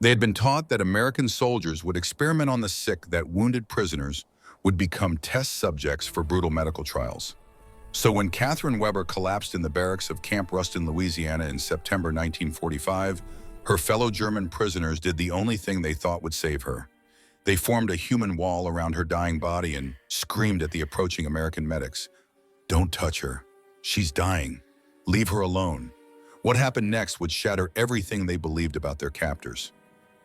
They had been taught that American soldiers would experiment on the sick, that wounded prisoners would become test subjects for brutal medical trials. So when Catherine Weber collapsed in the barracks of Camp Ruston, Louisiana in September 1945, her fellow German prisoners did the only thing they thought would save her. They formed a human wall around her dying body and screamed at the approaching American medics, "Don't touch her. She's dying. Leave her alone." What happened next would shatter everything they believed about their captors.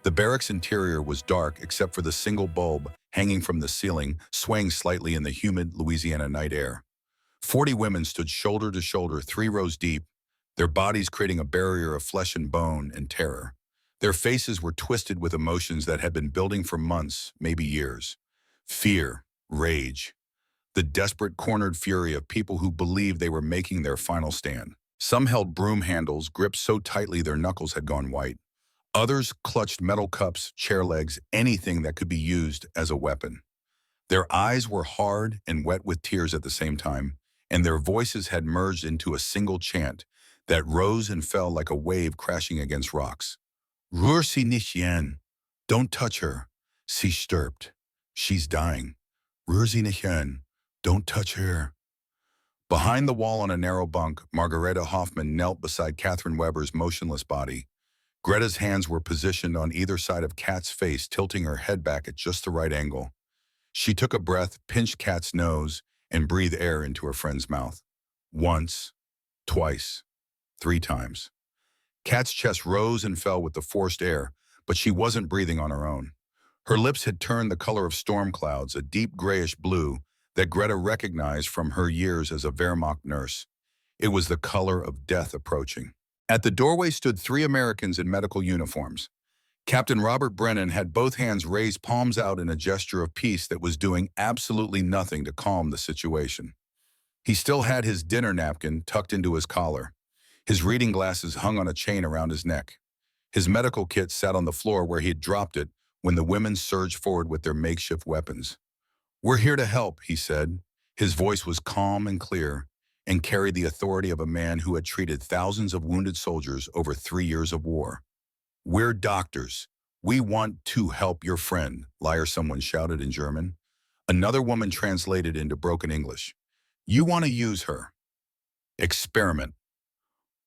The barracks interior was dark except for the single bulb hanging from the ceiling, swaying slightly in the humid Louisiana night air. 40 women stood shoulder to shoulder, 3 rows deep, their bodies creating a barrier of flesh and bone and terror. Their faces were twisted with emotions that had been building for months, maybe years. Fear, rage, the desperate cornered fury of people who believed they were making their final stand. Some held broom handles, gripped so tightly their knuckles had gone white. Others clutched metal cups, chair legs, anything that could be used as a weapon. Their eyes were hard and wet with tears at the same time, and their voices had merged into a single chant that rose and fell like a wave crashing against rocks. Rühr sie nicht an. Don't touch her. Sie stirbt. She's dying. Rühr sie nicht an. Don't touch her. Behind the wall on a narrow bunk, Margareta Hoffman knelt beside Catherine Weber's motionless body. Greta's hands were positioned on either side of Kat's face, tilting her head back at just the right angle. She took a breath, pinched Kat's nose, and breathed air into her friend's mouth. Once, twice, 3 times. Kat's chest rose and fell with the forced air, but she wasn't breathing on her own. Her lips had turned the color of storm clouds, a deep grayish blue that Greta recognized from her years as a Wehrmacht nurse. It was the color of death approaching. At the doorway stood 3 Americans in medical uniforms. Captain Robert Brennan had both hands raised, palms out in a gesture of peace that was doing absolutely nothing to calm the situation. He still had his dinner napkin tucked into his collar. His reading glasses hung on a chain around his neck. His medical kit sat on the floor where he had dropped it when the women surged forward with their makeshift weapons. "We're here to help," he said. His voice was calm and clear and carried the authority of a man who had treated thousands of wounded soldiers over 3 years of war. "We're doctors. We want to help your friend," liar, someone shouted in German. Another woman translated into broken English. "You want to use her? Experiment.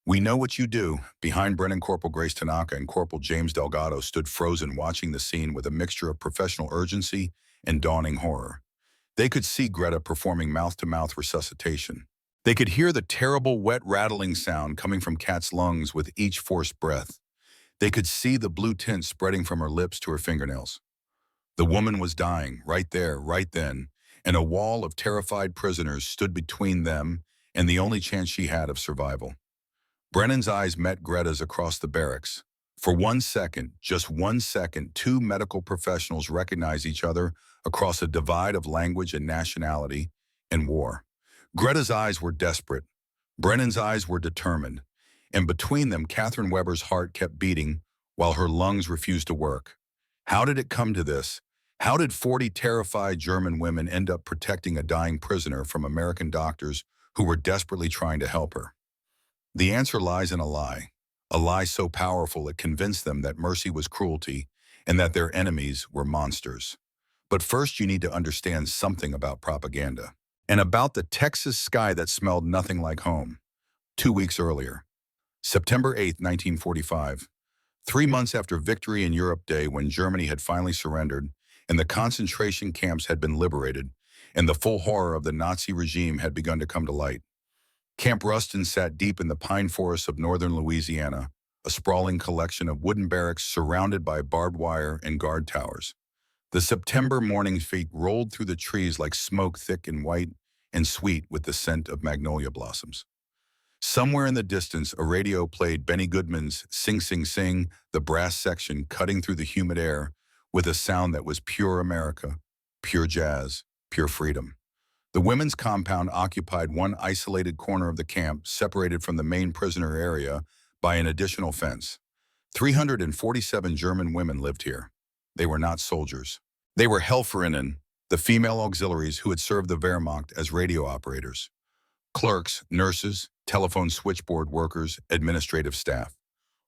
We know what you do." Behind Brennan, Corporal Grace Tanaka and Corporal James Delgado stood frozen, watching the scene with a mixture of professional urgency and dawning horror. They could see Greta performing mouth-to-mouth resuscitation. They could hear the terrible, wet, rattling sound coming from Kat's lungs with each forced breath. They could see the blue tint spreading from her lips to her fingernails. The woman was dying, right there, right then, and a wall of terrified prisoners stood between them and the only chance she had of survival. Brennan's eyes met Greta's across the barracks. For 1 second, just 1 second, 2 medical professionals recognized each other across a divide of language and nationality and war. Greta's eyes were desperate. Brennan's eyes were determined. And between them, Catherine Weber's heart kept beating while her lungs refused to work. How did it come to this? How did 40 terrified German women end up protecting a dying prisoner from American doctors who were desperately trying to help her? The answer lies in a lie so powerful it convinced them that mercy was cruelty and that their enemies were monsters. But first, you need to understand something about propaganda and about the Texas sky that smelled nothing like home. 2 weeks earlier, September 8, 1945, 3 months after Victory in Europe Day, when Germany had finally surrendered and the concentration camps had been liberated and the full horror of the Nazi regime had begun to come to light. Camp Ruston sat deep in the pine forests of northern Louisiana, a sprawling collection of wooden barracks surrounded by barbed wire and guard towers. The September morning feet rolled through the trees like smoke, thick and white and sweet with the scent of magnolia blossoms. Somewhere in the distance, a radio played Benny Goodman's Sing, Sing, Sing, the brass section cutting through the humid air with a sound that was pure America, pure jazz, pure freedom. The women's compound occupied one isolated corner of the camp, separated from the main prisoner area by an additional fence. 347 German women lived here. They were not soldiers. They were Helferinnen, the female auxiliaries who had served the Wehrmacht as radio operators. Clerks, nurses, telephone switchboard workers, administrative staff.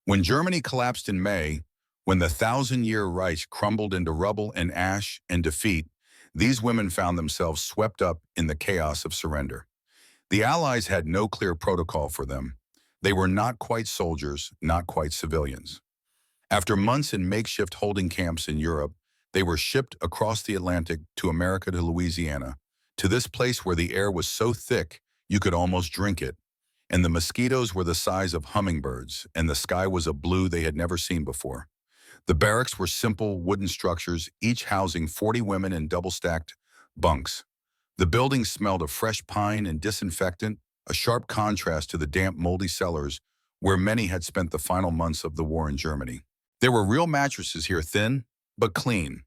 When Germany collapsed in May, When the thousand-year Reich crumbled into rubble and ash and defeat, these women found themselves swept up in the chaos of surrender. The Allies had no clear protocol for them. They were not quite soldiers, not quite civilians. After months in makeshift holding camps in Europe, they were shipped across the Atlantic to America, to Louisiana, to this place where the air was so thick you could almost drink it, and the mosquitoes were the size of hummingbirds, and the sky was a blue they had never seen before. The barracks were simple wooden structures, each housing 40 women in double-stacked bunks. The building smelled of fresh pine and disinfectant, a sharp contrast to the damp, moldy cellars where many had spent the final months of the war in Germany. There were real mattresses here, thin but clean.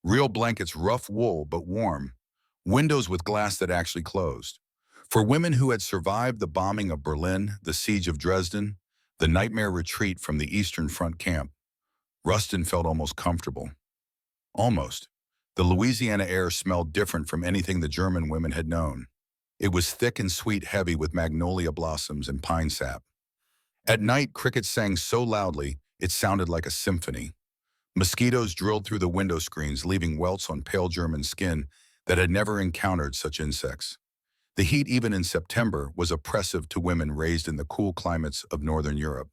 Real blankets, rough wool but warm. Windows with glass that actually closed. For women who had survived the bombing of Berlin, the siege of Dresden, the nightmare retreat from the Eastern Front camp, Ruston felt almost comfortable. Almost. The Louisiana air smelled different from anything the German women had known. It was thick and sweet, heavy with magnolia blossoms and pine sap. At night, crickets sang so loudly, it sounded like a symphony. Mosquitoes drilled through the window screens, leaving welts on pale German skin that had never encountered such insects. The heat, even in September, was oppressive to women raised in the cool climates of Northern Europe.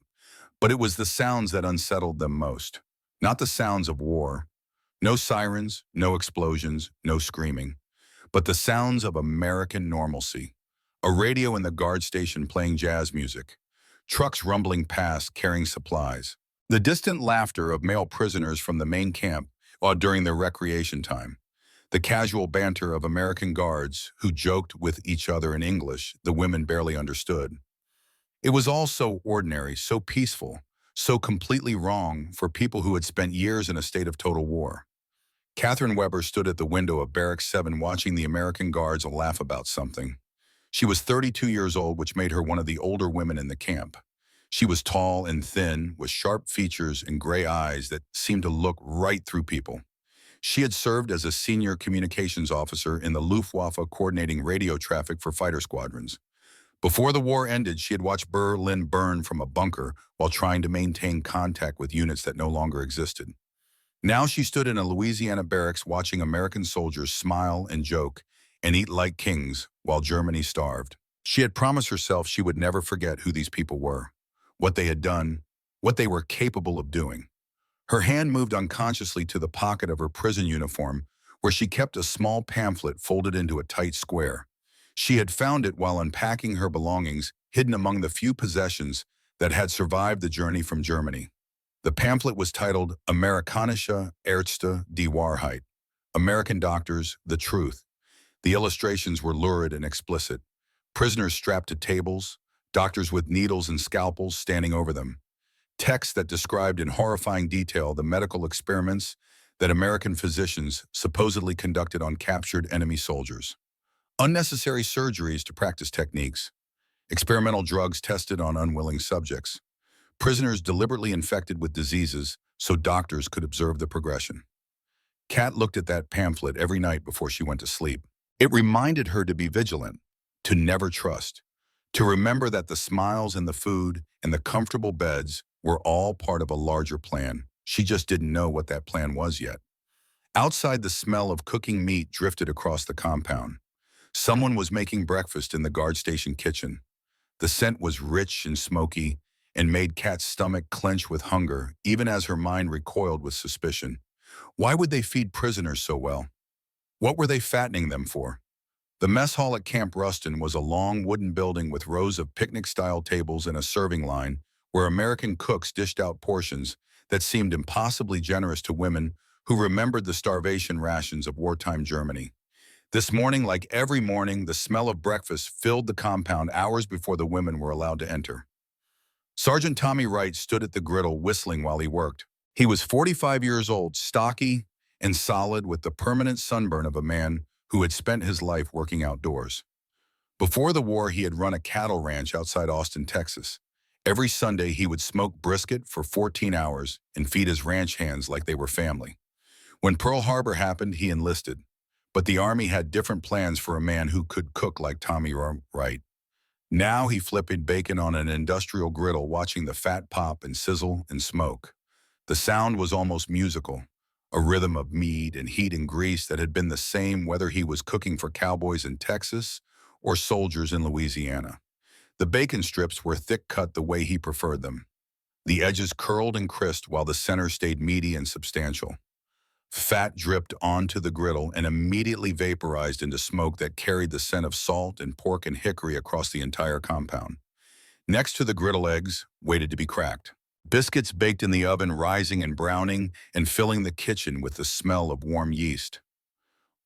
But it was the sounds that unsettled them most. Not the sounds of war. No sirens, no explosions, no screaming. But the sounds of American normalcy. A radio in the guard station playing jazz music. Trucks rumbling past carrying supplies. The distant laughter of male prisoners from the main camp during their recreation time. The casual banter of American guards who joked with each other in English the women barely understood. It was all so ordinary, so peaceful, so completely wrong for people who had spent years in a state of total war. Catherine Weber stood at the window of Barracks 7 watching the American guards laugh about something. She was 32 years old, which made her one of the older women in the camp. She was tall and thin, with sharp features and gray eyes that seemed to look right through people. She had served as a senior communications officer in the Luftwaffe, coordinating radio traffic for fighter squadrons. Before the war ended, she had watched Berlin burn from a bunker while trying to maintain contact with units that no longer existed. Now she stood in a Louisiana barracks watching American soldiers smile and joke and eat like kings while Germany starved. She had promised herself she would never forget who these people were, what they had done, what they were capable of doing. Her hand moved unconsciously to the pocket of her prison uniform, where she kept a small pamphlet folded into a tight square. She had found it while unpacking her belongings, hidden among the few possessions that had survived the journey from Germany. The pamphlet was titled Amerikanische Ärzte die Wahrheit, American Doctors, the Truth. The illustrations were lurid and explicit. Prisoners strapped to tables, doctors with needles and scalpels standing over them. Text that described in horrifying detail the medical experiments that American physicians supposedly conducted on captured enemy soldiers. Unnecessary surgeries to practice techniques. Experimental drugs tested on unwilling subjects. Prisoners deliberately infected with diseases so doctors could observe the progression. Kat looked at that pamphlet every night before she went to sleep. It reminded her to be vigilant, to never trust, to remember that the smiles and the food and the comfortable beds were all part of a larger plan. She just didn't know what that plan was yet. Outside, the smell of cooking meat drifted across the compound. Someone was making breakfast in the guard station kitchen. The scent was rich and smoky and made Kat's stomach clench with hunger, even as her mind recoiled with suspicion. Why would they feed prisoners so well? What were they fattening them for? The mess hall at Camp Ruston was a long wooden building with rows of picnic-style tables and a serving line where American cooks dished out portions that seemed impossibly generous to women who remembered the starvation rations of wartime Germany. This morning, like every morning, the smell of breakfast filled the compound hours before the women were allowed to enter. Sergeant Tommy Wright stood at the griddle whistling while he worked. He was 45 years old, stocky and solid, with the permanent sunburn of a man who had spent his life working outdoors. Before the war, he had run a cattle ranch outside Austin, Texas. Every Sunday, he would smoke brisket for 14 hours and feed his ranch hands like they were family. When Pearl Harbor happened, he enlisted. But the Army had different plans for a man who could cook like Tommy Wright. Now he flipped bacon on an industrial griddle, watching the fat pop and sizzle and smoke. The sound was almost musical, a rhythm of meat and heat and grease that had been the same whether he was cooking for cowboys in Texas or soldiers in Louisiana. The bacon strips were thick-cut the way he preferred them. The edges curled and crisped while the center stayed meaty and substantial. Fat dripped onto the griddle and immediately vaporized into smoke that carried the scent of salt and pork and hickory across the entire compound. Next to the griddle, eggs waited to be cracked. Biscuits baked in the oven, rising and browning and filling the kitchen with the smell of warm yeast.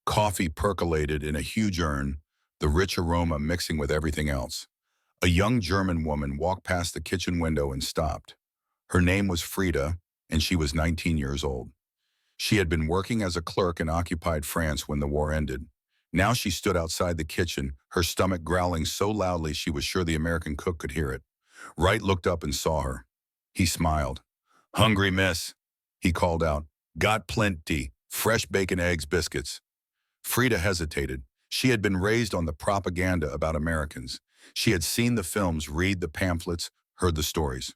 Coffee percolated in a huge urn, the rich aroma mixing with everything else. A young German woman walked past the kitchen window and stopped. Her name was Frida, and she was 19 years old. She had been working as a clerk in occupied France when the war ended. Now she stood outside the kitchen, her stomach growling so loudly she was sure the American cook could hear it. Wright looked up and saw her. He smiled. "Hungry, miss?" he called out. "Got plenty. Fresh bacon, eggs, biscuits." Frida hesitated. She had been raised on the propaganda about Americans. She had seen the films, read the pamphlets, heard the stories.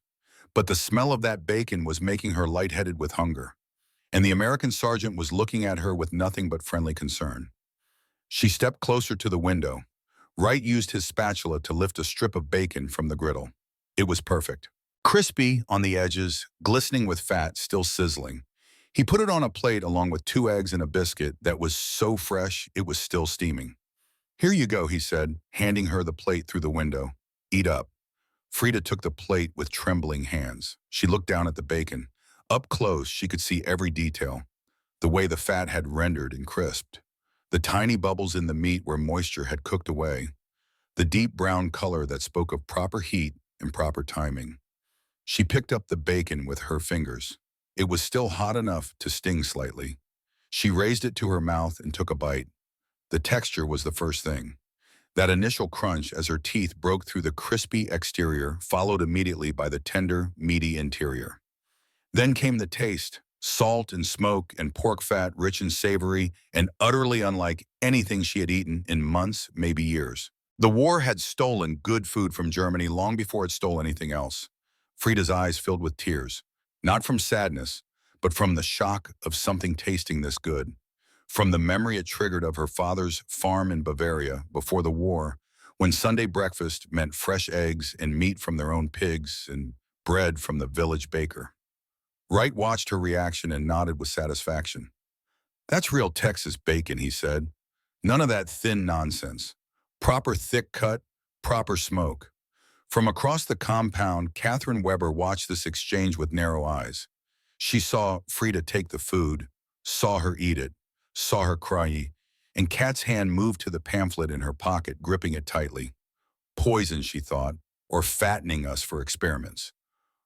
But the smell of that bacon was making her lightheaded with hunger. And the American sergeant was looking at her with nothing but friendly concern. She stepped closer to the window. Wright used his spatula to lift a strip of bacon from the griddle. It was perfect. Crispy on the edges, glistening with fat, still sizzling. He put it on a plate along with 2 eggs and a biscuit that was so fresh it was still steaming. "Here you go," he said, handing her the plate through the window. "Eat up." Frida took the plate with trembling hands. She looked down at the bacon. Up close, she could see every detail, the way the fat had rendered and crisped, the tiny bubbles in the meat where moisture had cooked away, the deep brown color that spoke of proper heat and proper timing. She picked up the bacon with her fingers. It was still hot enough to sting slightly. She raised it to her mouth and took a bite. The texture was the first thing. That initial crunch as her teeth broke through the crispy exterior, followed immediately by the tender, meaty interior. Then came the taste, salt and smoke and pork fat, rich and savory, and utterly unlike anything she had eaten in months, maybe years. The war had stolen good food from Germany long before it stole anything else. Frida's eyes filled with tears, not from sadness, but from the shock of something tasting this good. From the memory it triggered of her father's farm in Bavaria before the war, when Sunday breakfast meant fresh eggs and meat from their own pigs and bread from the village baker. Wright watched her reaction and nodded with satisfaction. "That's real Texas bacon," he said. "None of that thin nonsense. Proper thick cut, proper smoke." From across the compound, Catherine Weber watched this exchange with narrow eyes. She saw Frida take the food, saw her eat it, saw her cry, and Kat's hand moved to the pamphlet in her pocket, gripping it tightly. Poison, she thought, or fattening us for experiments.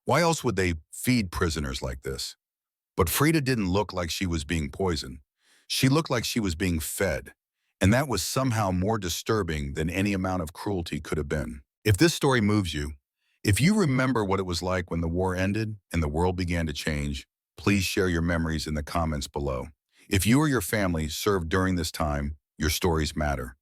Why else would they feed prisoners like this? But Frida didn't look like she was being poisoned. She looked like she was being fed, and that was somehow more disturbing than any amount of cruelty could have been. If this story moves you, if you remember what it was like when the war ended and the world began to change, please share your memories in the comments below. If you or your family served during this time, your stories matter.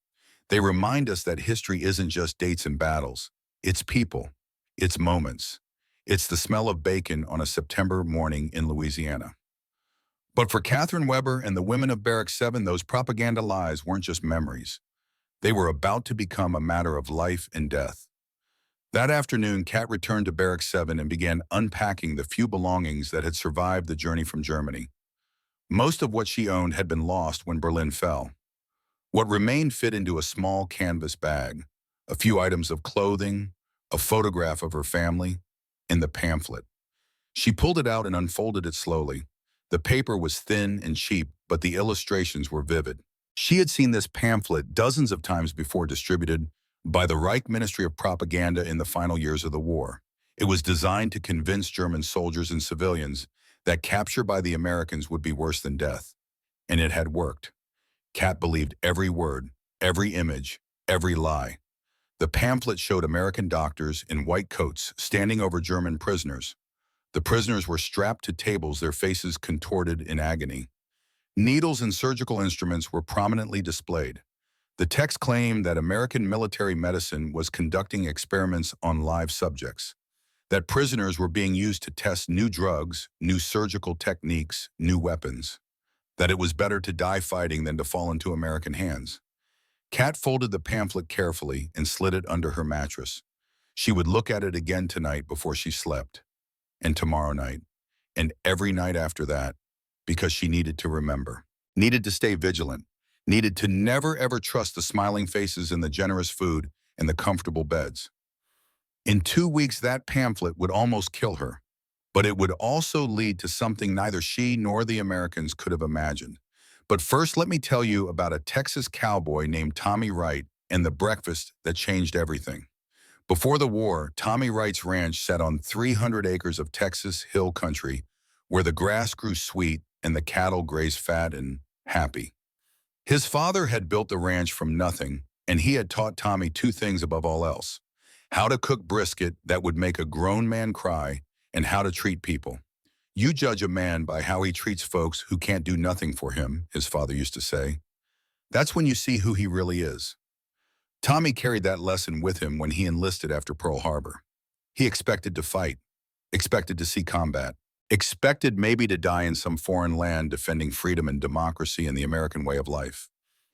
They remind us that history isn't just dates and battles. It's people. It's moments. It's the smell of bacon on a September morning in Louisiana. But for Catherine Weber and the women of Barrack 7, those propaganda lies weren't just memories. They were about to become a matter of life and death. That afternoon, Kat returned to Barrack 7 and began unpacking the few belongings that had survived the journey from Germany. Most of what she owned had been lost when Berlin fell. What remained fit into a small canvas bag, a few items of clothing, a photograph of her family, and the pamphlet. She pulled it out and unfolded it slowly. The paper was thin and cheap, but the illustrations were vivid. She had seen this pamphlet dozens of times before, distributed by the Reich Ministry of Propaganda in the final years of the war. It was designed to convince German soldiers and civilians that capture by the Americans would be worse than death. And it had worked. Kat believed every word, every image, every lie. The pamphlet showed American doctors in white coats standing over German prisoners. The prisoners were strapped to tables, their faces contorted in agony. Needles and surgical instruments were prominently displayed. The text claimed that American military medicine was conducting experiments on live subjects. that prisoners were being used to test new drugs, new surgical techniques, new weapons, that it was better to die fighting than to fall into American hands. Kat folded the pamphlet carefully and slid it under her mattress. She would look at it again tonight before she slept, and tomorrow night, and every night after that, because she needed to remember, needed to stay vigilant, needed to never ever trust the smiling faces and the generous food and the comfortable beds. In 2 weeks, that pamphlet would almost kill her, but it would also lead to something neither she nor the Americans could have imagined. But first, let me tell you about a Texas cowboy named Tommy Wright and the breakfast that changed everything. Before the war, Tommy Wright's ranch sat on 300 acres of Texas hill country where the grass grew sweet and the cattle grazed fat and happy. His father had built the ranch from nothing, and he had taught Tommy two things above all else: how to cook brisket that would make a grown man cry, and how to treat people. You judge a man by how he treats folks who can't do nothing for him, his father used to say. That's when you see who he really is. Tommy carried that lesson with him when he enlisted after Pearl Harbor. He expected to fight, expected to see combat, expected maybe to die in some foreign land defending freedom and democracy and the American way of life.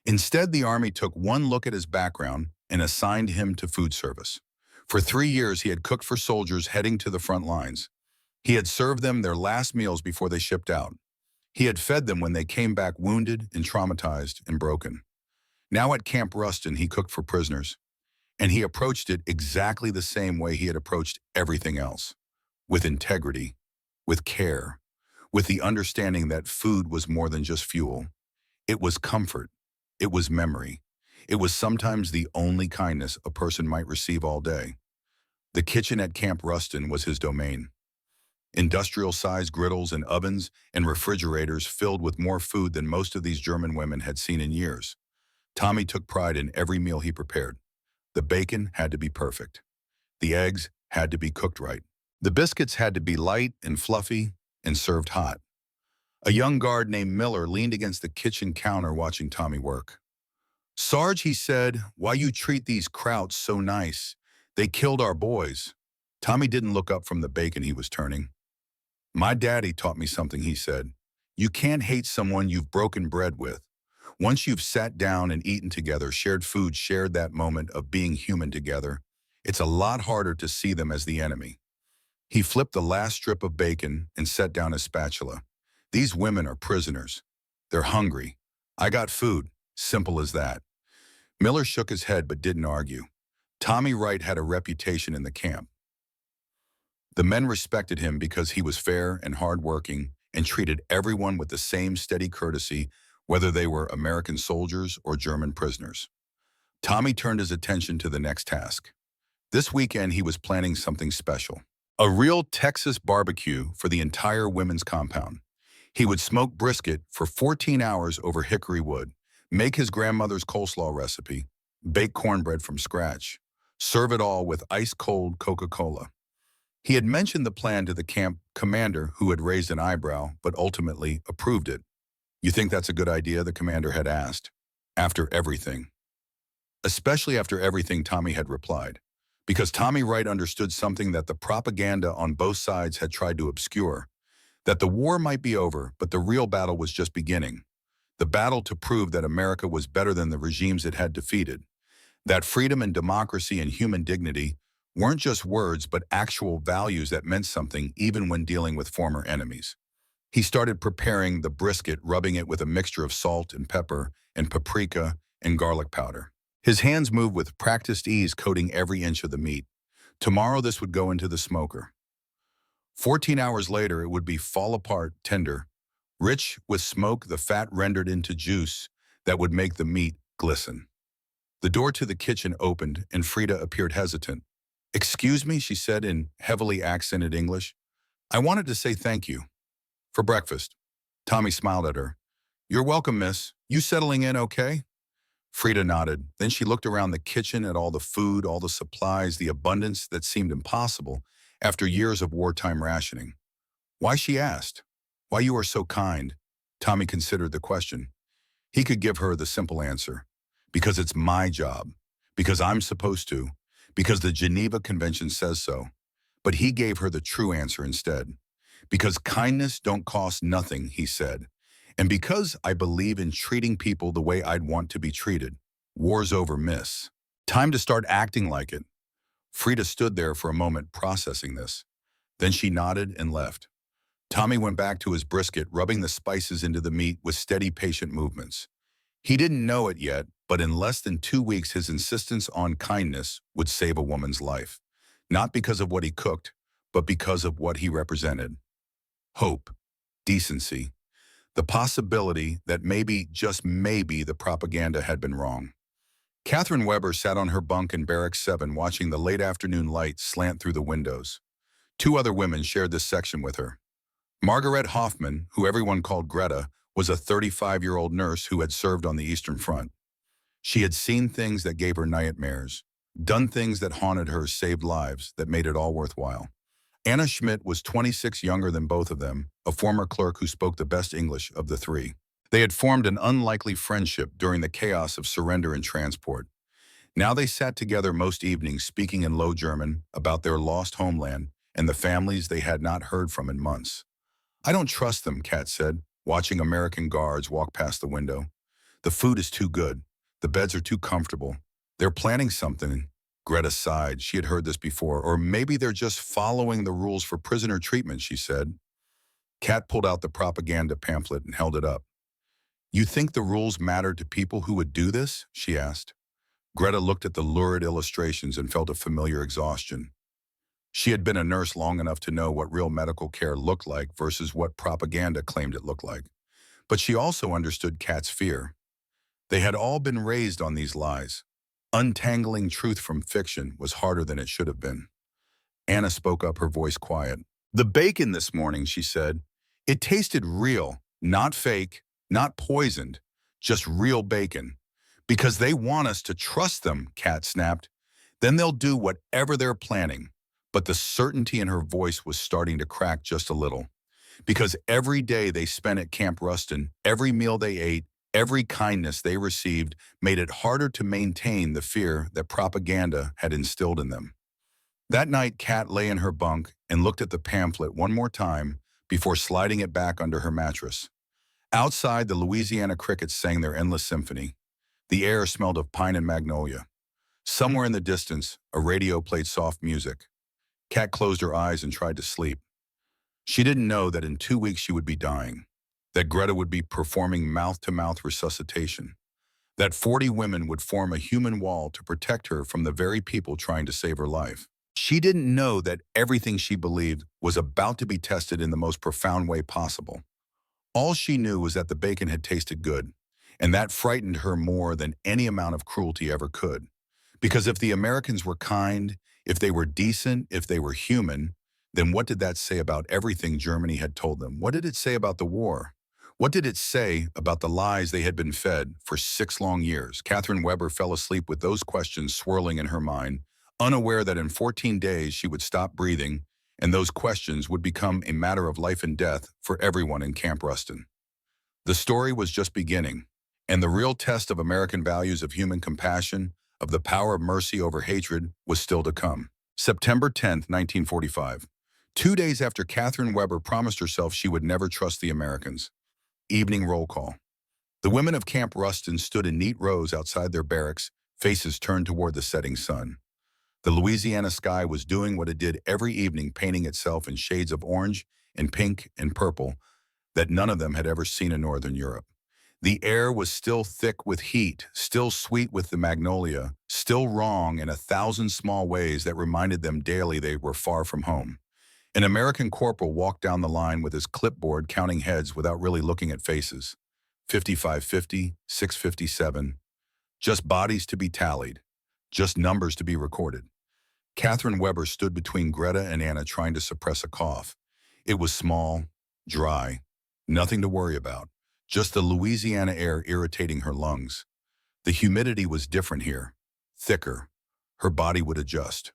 Instead, the Army took one look at his background and assigned him to food service. For 3 years, he had cooked for soldiers heading to the front lines. He had served them their last meals before they shipped out. He had fed them when they came back wounded and traumatized and broken. Now at Camp Ruston, he cooked for prisoners, and he approached it exactly the same way he had approached everything else: with integrity, with care, with the understanding that food was more than just fuel. It was comfort. It was memory. It was sometimes the only kindness a person might receive all day. The kitchen at Camp Ruston was his domain. Industrial-sized griddles and ovens and refrigerators filled with more food than most of these German women had seen in years. Tommy took pride in every meal he prepared. The bacon had to be perfect. The eggs had to be cooked right. The biscuits had to be light and fluffy and served hot. A young guard named Miller leaned against the kitchen counter watching Tommy work. "Sarge," he said, "why you treat these krauts so nice? They killed our boys." Tommy didn't look up from the bacon he was turning. "My daddy taught me something," he said. "You can't hate someone you've broken bread with. Once you've sat down and eaten together, shared food, shared that moment of being human together, it's a lot harder to see them as the enemy." He flipped the last strip of bacon and set down his spatula. "These women are prisoners. They're hungry. I got food. Simple as that." Miller shook his head but didn't argue. Tommy Wright had a reputation in the camp. The men respected him because he was fair and hardworking and treated everyone with the same steady courtesy, whether they were American soldiers or German prisoners. Tommy turned his attention to the next task. This weekend, he was planning something special: a real Texas barbecue for the entire women's compound. He would smoke brisket for 14 hours over hickory wood, make his grandmother's coleslaw recipe, bake cornbread from scratch, serve it all with ice-cold Coca-Cola. He had mentioned the plan to the camp commander, who had raised an eyebrow but ultimately approved it. "You think that's a good idea?" the commander had asked. "After everything." Especially after everything, Tommy had replied, because Tommy Wright understood something that the propaganda on both sides had tried to obscure: that the war might be over, but the real battle was just beginning. The battle to prove that America was better than the regimes it had defeated. That freedom and democracy and human dignity weren't just words, but actual values that meant something even when dealing with former enemies. He started preparing the brisket, rubbing it with a mixture of salt and pepper and paprika and garlic powder. His hands moved with practiced ease, coating every inch of the meat. Tomorrow this would go into the smoker. 14 hours later, it would be fall apart tender, rich with smoke, the fat rendered into juice that would make the meat glisten. The door to the kitchen opened and Frida appeared hesitant. "Excuse me," she said in heavily accented English. "I wanted to say thank you. For breakfast." Tommy smiled at her. "You're welcome, miss. You settling in okay?" Frida nodded. Then she looked around the kitchen at all the food, all the supplies, the abundance that seemed impossible after years of wartime rationing. "Why?" she asked. "Why you are so kind?" Tommy considered the question. He could give her the simple answer: because it's my job, because I'm supposed to, because the Geneva Convention says so. But he gave her the true answer instead. Because kindness don't cost nothing, he said. And because I believe in treating people the way I'd want to be treated. War's over, miss. Time to start acting like it. Frida stood there for a moment processing this. Then she nodded and left. Tommy went back to his brisket, rubbing the spices into the meat with steady, patient movements. He didn't know it yet, but in less than 2 weeks his insistence on kindness would save a woman's life. Not because of what he cooked, but because of what he represented. Hope, decency, the possibility that maybe, just maybe, the propaganda had been wrong. Catherine Weber sat on her bunk in Barracks 7 watching the late afternoon light slant through the windows. 2 other women shared this section with her. Margaret Hoffman, who everyone called Greta, was a 35-year-old nurse who had served on the Eastern Front. She had seen things that gave her nightmares, done things that haunted her, saved lives that made it all worthwhile. Anna Schmidt was 26 younger than both of them, a former clerk who spoke the best English of the 3. They had formed an unlikely friendship during the chaos of surrender and transport. Now they sat together most evenings speaking in Low German about their lost homeland and the families they had not heard from in months. I don't trust them, Kat said, watching American guards walk past the window. The food is too good. The beds are too comfortable. They're planning something. Greta sighed. She had heard this before. Or maybe they're just following the rules for prisoner treatment, she said. Kat pulled out the propaganda pamphlet and held it up. You think the rules matter to people who would do this? She asked. Greta looked at the lurid illustrations and felt a familiar exhaustion. She had been a nurse long enough to know what real medical care looked like versus what propaganda claimed it looked like. But she also understood Kat's fear. They had all been raised on these lies. Untangling truth from fiction was harder than it should have been. Anna spoke up, her voice quiet. The bacon this morning, she said. It tasted real, not fake, not poisoned, just real bacon. Because they want us to trust them, Kat snapped. Then they'll do whatever they're planning. But the certainty in her voice was starting to crack just a little. Because every day they spent at Camp Ruston, every meal they ate, every kindness they received made it harder to maintain the fear that propaganda had instilled in them. That night, Kat lay in her bunk and looked at the pamphlet one more time before sliding it back under her mattress. Outside, the Louisiana crickets sang their endless symphony. The air smelled of pine and magnolia. Somewhere in the distance, a radio played soft music. Kat closed her eyes and tried to sleep. She didn't know that in 2 weeks she would be dying, that Greta would be performing mouth-to-mouth resuscitation, that 40 women would form a human wall to protect her from the very people trying to save her life. She didn't know that everything she believed was about to be tested in the most profound way possible. All she knew was that the bacon had tasted good, and that frightened her more than any amount of cruelty ever could. Because if the Americans were kind, if they were decent, if they were human, then what did that say about everything Germany had told them? What did it say about the war? What did it say about the lies they had been fed for 6 long years? Catherine Weber fell asleep with those questions swirling in her mind, unaware that in 14 days she would stop breathing, and those questions would become a matter of life and death for everyone in Camp Ruston. The story was just beginning, and the real test of American values of human compassion, of the power of mercy over hatred, was still to come. September 10th, 1945. 2 days after Catherine Weber promised herself she would never trust the Americans. Evening roll call. The women of Camp Ruston stood in neat rows outside their barracks, faces turned toward the setting sun. The Louisiana sky was doing what it did every evening, painting itself in shades of orange and pink and purple that none of them had ever seen in Northern Europe. The air was still thick with heat, still sweet with the magnolia, still wrong in 1,000 small ways that reminded them daily they were far from home. An American corporal walked down the line with his clipboard counting heads without really looking at faces. 5550, 657. Just bodies to be tallied. Just numbers to be recorded. Catherine Weber stood between Greta and Anna trying to suppress a cough. It was small, dry, nothing to worry about. Just the Louisiana air irritating her lungs. The humidity was different here, thicker. Her body would adjust.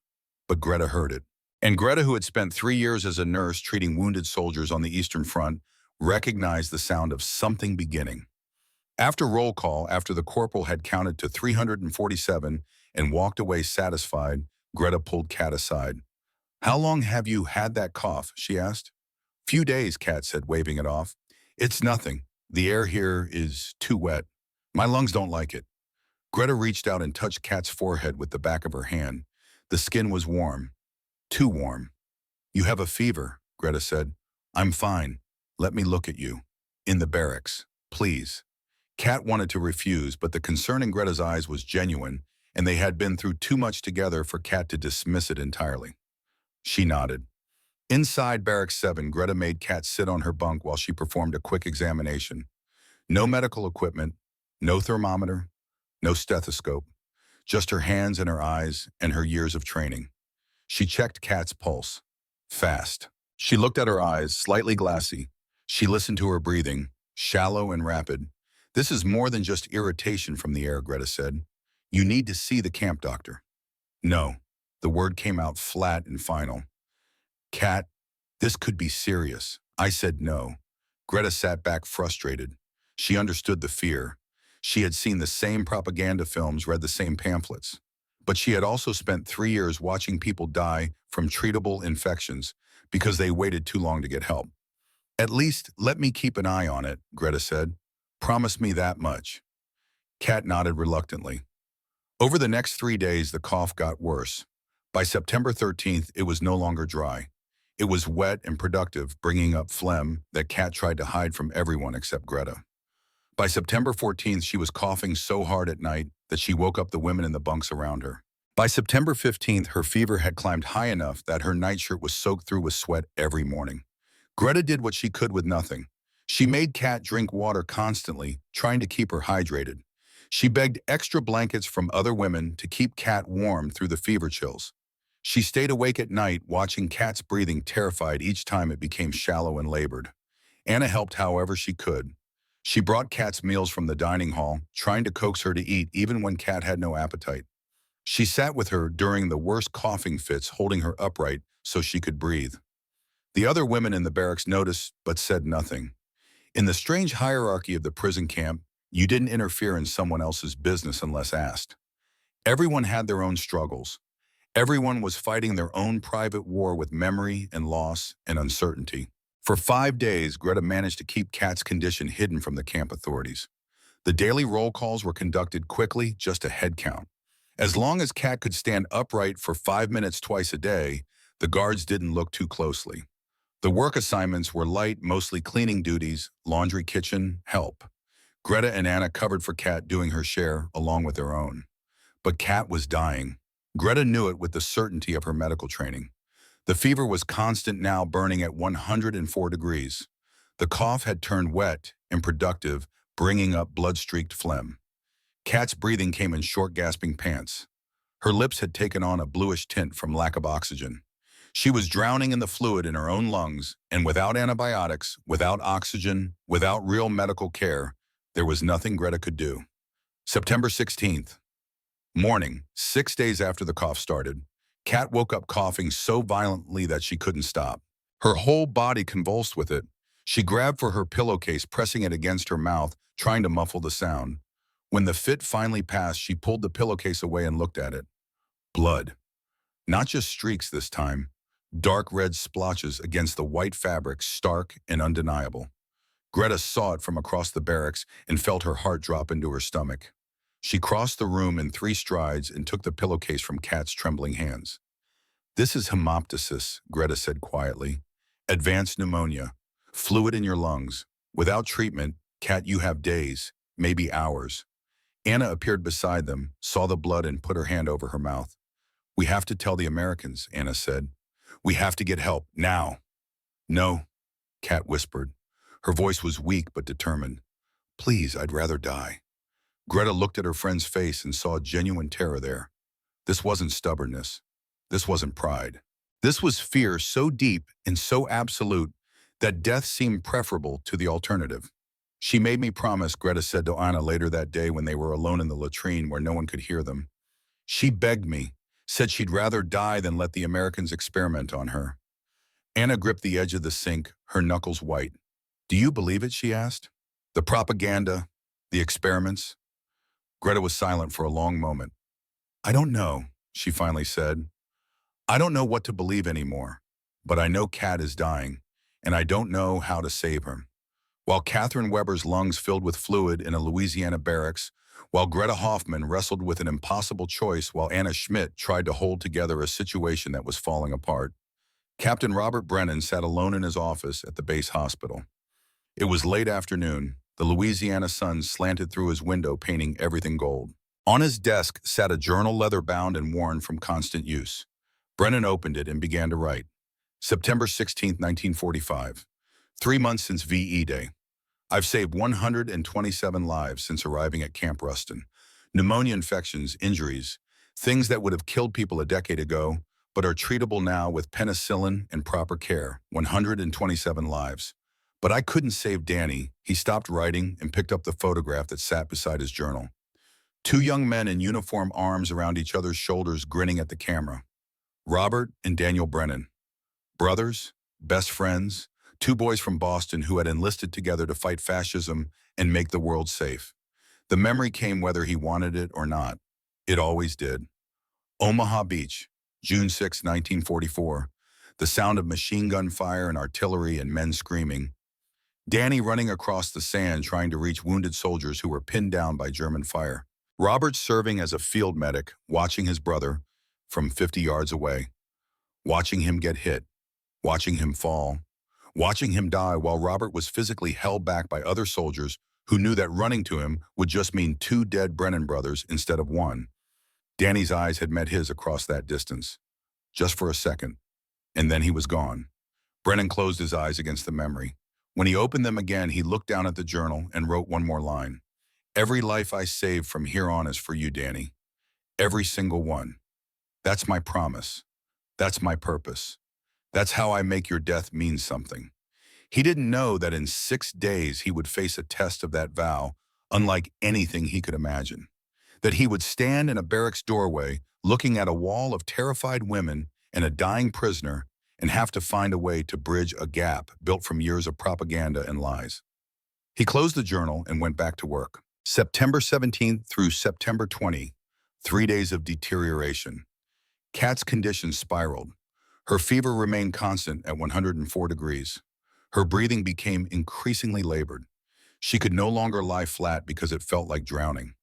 But Greta heard it. And Greta, who had spent 3 years as a nurse treating wounded soldiers on the Eastern Front, recognized the sound of something beginning. After roll call, after the corporal had counted to 347 and walked away satisfied, Greta pulled Kat aside. How long have you had that cough? She asked. Few days, Kat said, waving it off. It's nothing. The air here is too wet. My lungs don't like it. Greta reached out and touched Kat's forehead with the back of her hand. The skin was warm. Too warm. You have a fever, Greta said. I'm fine. Let me look at you. In the barracks. Please. Kat wanted to refuse, but the concern in Greta's eyes was genuine, and they had been through too much together for Kat to dismiss it entirely. She nodded. Inside Barracks 7, Greta made Kat sit on her bunk while she performed a quick examination. No medical equipment, no thermometer, no stethoscope, just her hands and her eyes and her years of training. She checked Kat's pulse. Fast. She looked at her eyes, slightly glassy. She listened to her breathing, shallow and rapid. This is more than just irritation from the air, Greta said. You need to see the camp doctor. No. The word came out flat and final. Kat, this could be serious. I said no. Greta sat back frustrated. She understood the fear. She had seen the same propaganda films, read the same pamphlets. But she had also spent 3 years watching people die from treatable infections because they waited too long to get help. At least let me keep an eye on it, Greta said. Promise me that much. Kat nodded reluctantly. Over the next 3 days, the cough got worse. By September 13th, it was no longer dry. It was wet and productive, bringing up phlegm that Kat tried to hide from everyone except Greta. By September 14th, she was coughing so hard at night that she woke up the women in the bunks around her. By September 15th, her fever had climbed high enough that her nightshirt was soaked through with sweat every morning. Greta did what she could with nothing. She made Kat drink water constantly, trying to keep her hydrated. She begged extra blankets from other women to keep Kat warm through the fever chills. She stayed awake at night, watching Kat's breathing, terrified each time it became shallow and labored. Anna helped however she could. She brought Kat's meals from the dining hall, trying to coax her to eat even when Kat had no appetite. She sat with her during the worst coughing fits, holding her upright so she could breathe. The other women in the barracks noticed but said nothing. In the strange hierarchy of the prison camp, you didn't interfere in someone else's business unless asked. Everyone had their own struggles. Everyone was fighting their own private war with memory and loss and uncertainty. For 5 days, Greta managed to keep Kat's condition hidden from the camp authorities. The daily roll calls were conducted quickly, just a head count. As long as Kat could stand upright for 5 minutes twice a day, the guards didn't look too closely. The work assignments were light, mostly cleaning duties, laundry, kitchen, help. Greta and Anna covered for Kat, doing her share along with their own. But Kat was dying. Greta knew it with the certainty of her medical training. The fever was constant now, burning at 104 degrees. The cough had turned wet and productive, bringing up blood-streaked phlegm. Kat's breathing came in short, gasping pants. Her lips had taken on a bluish tint from lack of oxygen. She was drowning in the fluid in her own lungs, and without antibiotics, without oxygen, without real medical care, there was nothing Greta could do. September 16th. Morning, 6 days after the cough started. Kat woke up coughing so violently that she couldn't stop. Her whole body convulsed with it. She grabbed for her pillowcase, pressing it against her mouth, trying to muffle the sound. When the fit finally passed, she pulled the pillowcase away and looked at it. Blood. Not just streaks this time. Dark red splotches against the white fabric, stark and undeniable. Greta saw it from across the barracks and felt her heart drop into her stomach. She crossed the room in 3 strides and took the pillowcase from Kat's trembling hands. This is hemoptysis, Greta said quietly. Advanced pneumonia. Fluid in your lungs. Without treatment, Kat, you have days, maybe hours. Anna appeared beside them, saw the blood and put her hand over her mouth. We have to tell the Americans, Anna said. We have to get help, now. No, Kat whispered. Her voice was weak but determined. Please, I'd rather die. Greta looked at her friend's face and saw genuine terror there. This wasn't stubbornness. This wasn't pride. This was fear so deep and so absolute that death seemed preferable to the alternative. She made me promise, Greta said to Anna later that day when they were alone in the latrine where no one could hear them. She begged me, said she'd rather die than let the Americans experiment on her. Anna gripped the edge of the sink, her knuckles white. Do you believe it, she asked? The propaganda, the experiments? Greta was silent for a long moment. I don't know, she finally said. I don't know what to believe anymore, but I know Kat is dying, and I don't know how to save her. While Catherine Weber's lungs filled with fluid in a Louisiana barracks, while Greta Hoffman wrestled with an impossible choice while Anna Schmidt tried to hold together a situation that was falling apart, Captain Robert Brennan sat alone in his office at the base hospital. It was late afternoon. The Louisiana sun slanted through his window, painting everything gold. On his desk sat a journal leather-bound and worn from constant use. Brennan opened it and began to write. September 16, 1945. 3 months since VE Day. I've saved 127 lives since arriving at Camp Ruston. Pneumonia infections, injuries, things that would have killed people a decade ago, but are treatable now with penicillin and proper care. 127 lives. But I couldn't save Danny. He stopped writing and picked up the photograph that sat beside his journal. Two young men in uniform, arms around each other's shoulders, grinning at the camera. Robert and Daniel Brennan. Brothers, best friends, two boys from Boston who had enlisted together to fight fascism and make the world safe. The memory came whether he wanted it or not. It always did. Omaha Beach, June 6, 1944. The sound of machine gun fire and artillery and men screaming. Danny running across the sand trying to reach wounded soldiers who were pinned down by German fire. Robert serving as a field medic, watching his brother from 50 yards away. Watching him get hit. Watching him fall. Watching him die while Robert was physically held back by other soldiers who knew that running to him would just mean two dead Brennan brothers instead of one. Danny's eyes had met his across that distance. Just for a second. And then he was gone. Brennan closed his eyes against the memory. When he opened them again, he looked down at the journal and wrote one more line. Every life I save from here on is for you, Danny. Every single one. That's my promise. That's my purpose. That's how I make your death mean something. He didn't know that in 6 days he would face a test of that vow, unlike anything he could imagine. That he would stand in a barracks doorway, looking at a wall of terrified women and a dying prisoner, and have to find a way to bridge a gap built from years of propaganda and lies. He closed the journal and went back to work. September 17th through September 20, 3 days of deterioration. Kat's condition spiraled. Her fever remained constant at 104 degrees. Her breathing became increasingly labored. She could no longer lie flat because it felt like drowning.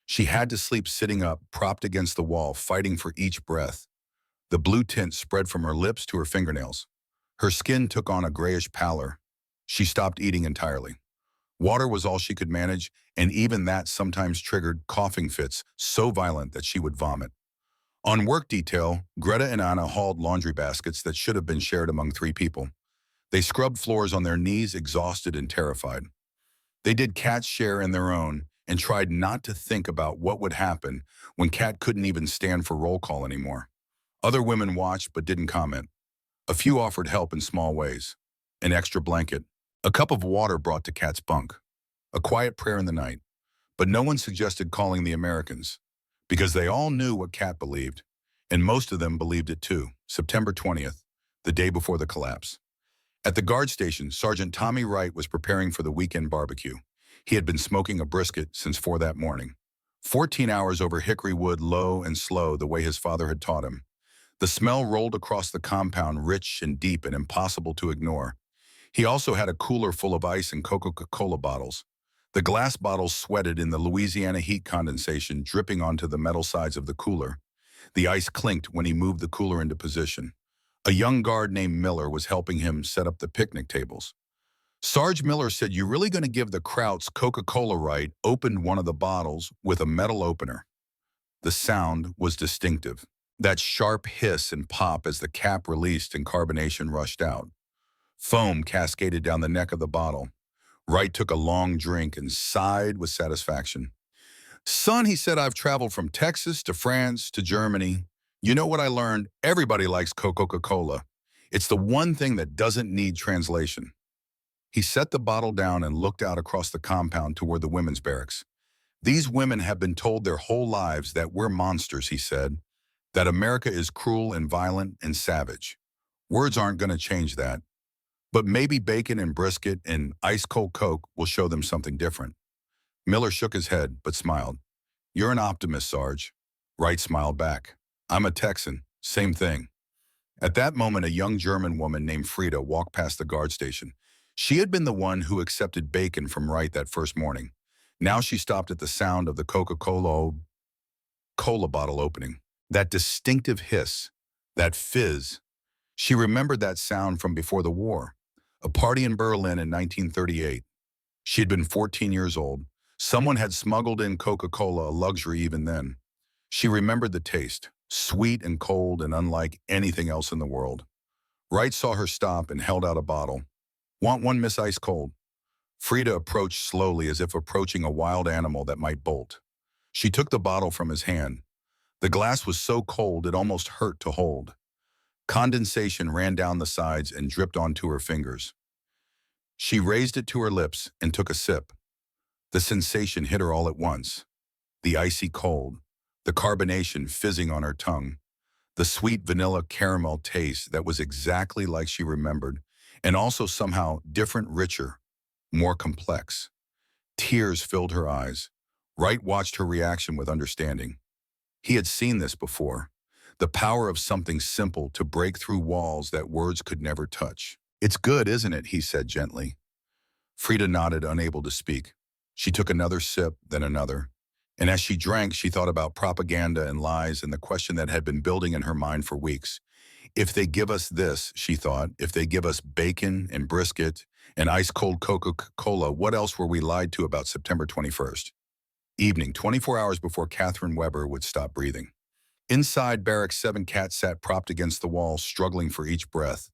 She had to sleep sitting up, propped against the wall, fighting for each breath. The blue tint spread from her lips to her fingernails. Her skin took on a grayish pallor. She stopped eating entirely. Water was all she could manage, and even that sometimes triggered coughing fits so violent that she would vomit. On work detail, Greta and Anna hauled laundry baskets that should have been shared among 3 people. They scrubbed floors on their knees, exhausted and terrified. They did Kat's share and their own, and tried not to think about what would happen when Kat couldn't even stand for roll call anymore. Other women watched but didn't comment. A few offered help in small ways. An extra blanket. A cup of water brought to Kat's bunk. A quiet prayer in the night. But no one suggested calling the Americans, because they all knew what Kat believed, and most of them believed it too. September 20th, the day before the collapse. At the guard station, Sergeant Tommy Wright was preparing for the weekend barbecue. He had been smoking a brisket since 4 that morning. 14 hours over hickory wood, low and slow, the way his father had taught him. The smell rolled across the compound, rich and deep and impossible to ignore. He also had a cooler full of ice and Coca-Cola bottles. The glass bottles sweated in the Louisiana heat condensation dripping onto the metal sides of the cooler. The ice clinked when he moved the cooler into position. A young guard named Miller was helping him set up the picnic tables. Sarge Miller said, "You really going to give the Krauts Coca-Cola right?" Opened one of the bottles with a metal opener. The sound was distinctive. That sharp hiss and pop as the cap released and carbonation rushed out. Foam cascaded down the neck of the bottle. Wright took a long drink and sighed with satisfaction. "Son," he said, "I've traveled from Texas to France to Germany. You know what I learned? Everybody likes Coca-Cola. It's the one thing that doesn't need translation." He set the bottle down and looked out across the compound toward the women's barracks. "These women have been told their whole lives that we're monsters," he said, "that America is cruel and violent and savage. Words aren't going to change that. But maybe bacon and brisket and ice-cold Coke will show them something different." Miller shook his head, but smiled. "You're an optimist, Sarge." Wright smiled back. "I'm a Texan. Same thing." At that moment, a young German woman named Frida walked past the guard station. She had been the one who accepted bacon from Wright that first morning. Now she stopped at the sound of the Coca-Cola bottle opening. That distinctive hiss, that fizz. She remembered that sound from before the war. A party in Berlin in 1938. She had been 14 years old. Someone had smuggled in Coca-Cola, a luxury even then. She remembered the taste, sweet and cold and unlike anything else in the world. Wright saw her stop and held out a bottle. "Want one, Miss Ice Cold?" Frida approached slowly as if approaching a wild animal that might bolt. She took the bottle from his hand. The glass was so cold it almost hurt to hold. Condensation ran down the sides and dripped onto her fingers. She raised it to her lips and took a sip. The sensation hit her all at once. The icy cold, the carbonation fizzing on her tongue, the sweet vanilla caramel taste that was exactly like she remembered, and also somehow different, richer, more complex. Tears filled her eyes. Wright watched her reaction with understanding. He had seen this before. The power of something simple to break through walls that words could never touch. "It's good, isn't it?" he said gently. Frida nodded, unable to speak. She took another sip, then another. And as she drank, she thought about propaganda and lies and the question that had been building in her mind for weeks. If they give us this, she thought, if they give us bacon and brisket and ice-cold Coca-Cola, what else were we lied to about September 21st? Evening, 24 hours before Catherine Weber would stop breathing. Inside Barracks 7, Kat sat propped against the wall, struggling for each breath.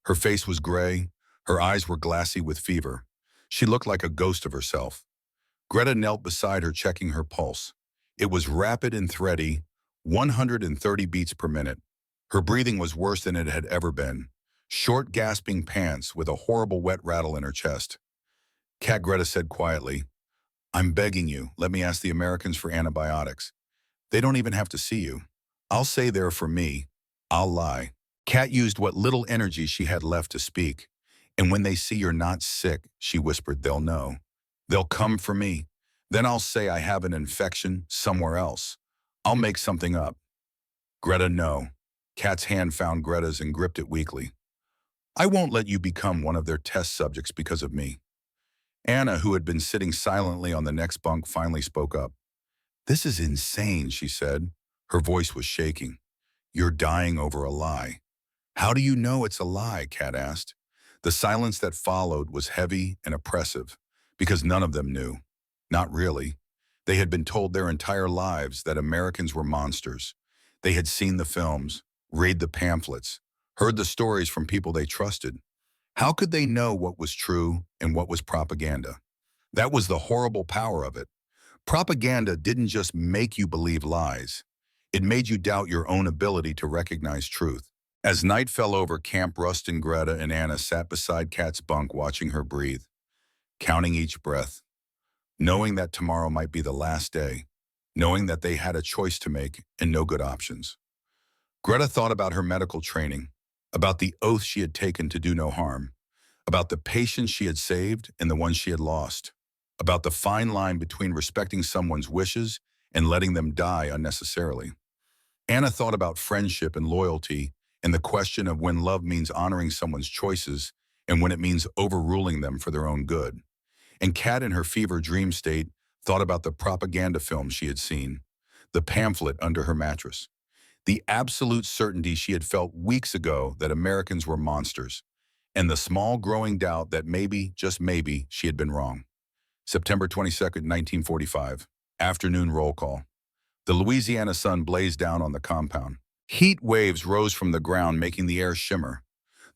Her face was gray. Her eyes were glassy with fever. She looked like a ghost of herself. Greta knelt beside her, checking her pulse. It was rapid and thready, 130 beats per minute. Her breathing was worse than it had ever been. Short, gasping pants with a horrible wet rattle in her chest. Kat, Greta said quietly, "I'm begging you, let me ask the Americans for antibiotics. They don't even have to see you. I'll say they're for me. I'll lie." Kat used what little energy she had left to speak. "And when they see you're not sick," she whispered, "they'll know. They'll come for me. Then I'll say I have an infection somewhere else. I'll make something up." "Greta, no." Kat's hand found Greta's and gripped it weakly. "I won't let you become one of their test subjects because of me." Anna, who had been sitting silently on the next bunk, finally spoke up. "This is insane," she said. Her voice was shaking. "You're dying over a lie." "How do you know it's a lie?" Kat asked. The silence that followed was heavy and oppressive, because none of them knew. Not really. They had been told their entire lives that Americans were monsters. They had seen the films, read the pamphlets, heard the stories from people they trusted. How could they know what was true and what was propaganda? That was the horrible power of it. Propaganda didn't just make you believe lies. It made you doubt your own ability to recognize truth. As night fell over camp, Rustin, Greta, and Anna sat beside Kat's bunk watching her breathe, counting each breath, knowing that tomorrow might be the last day, knowing that they had a choice to make and no good options. Greta thought about her medical training, about the oath she had taken to do no harm, about the patients she had saved and the ones she had lost, about the fine line between respecting someone's wishes and letting them die unnecessarily. Anna thought about friendship and loyalty and the question of when love means honoring someone's choices and when it means overruling them for their own good. And Kat, in her fever dream state, thought about the propaganda films she had seen, the pamphlet under her mattress, the absolute certainty she had felt weeks ago that Americans were monsters, and the small growing doubt that maybe, just maybe, she had been wrong. September 22nd, 1945, afternoon roll call. The Louisiana sun blazed down on the compound. Heat waves rose from the ground, making the air shimmer.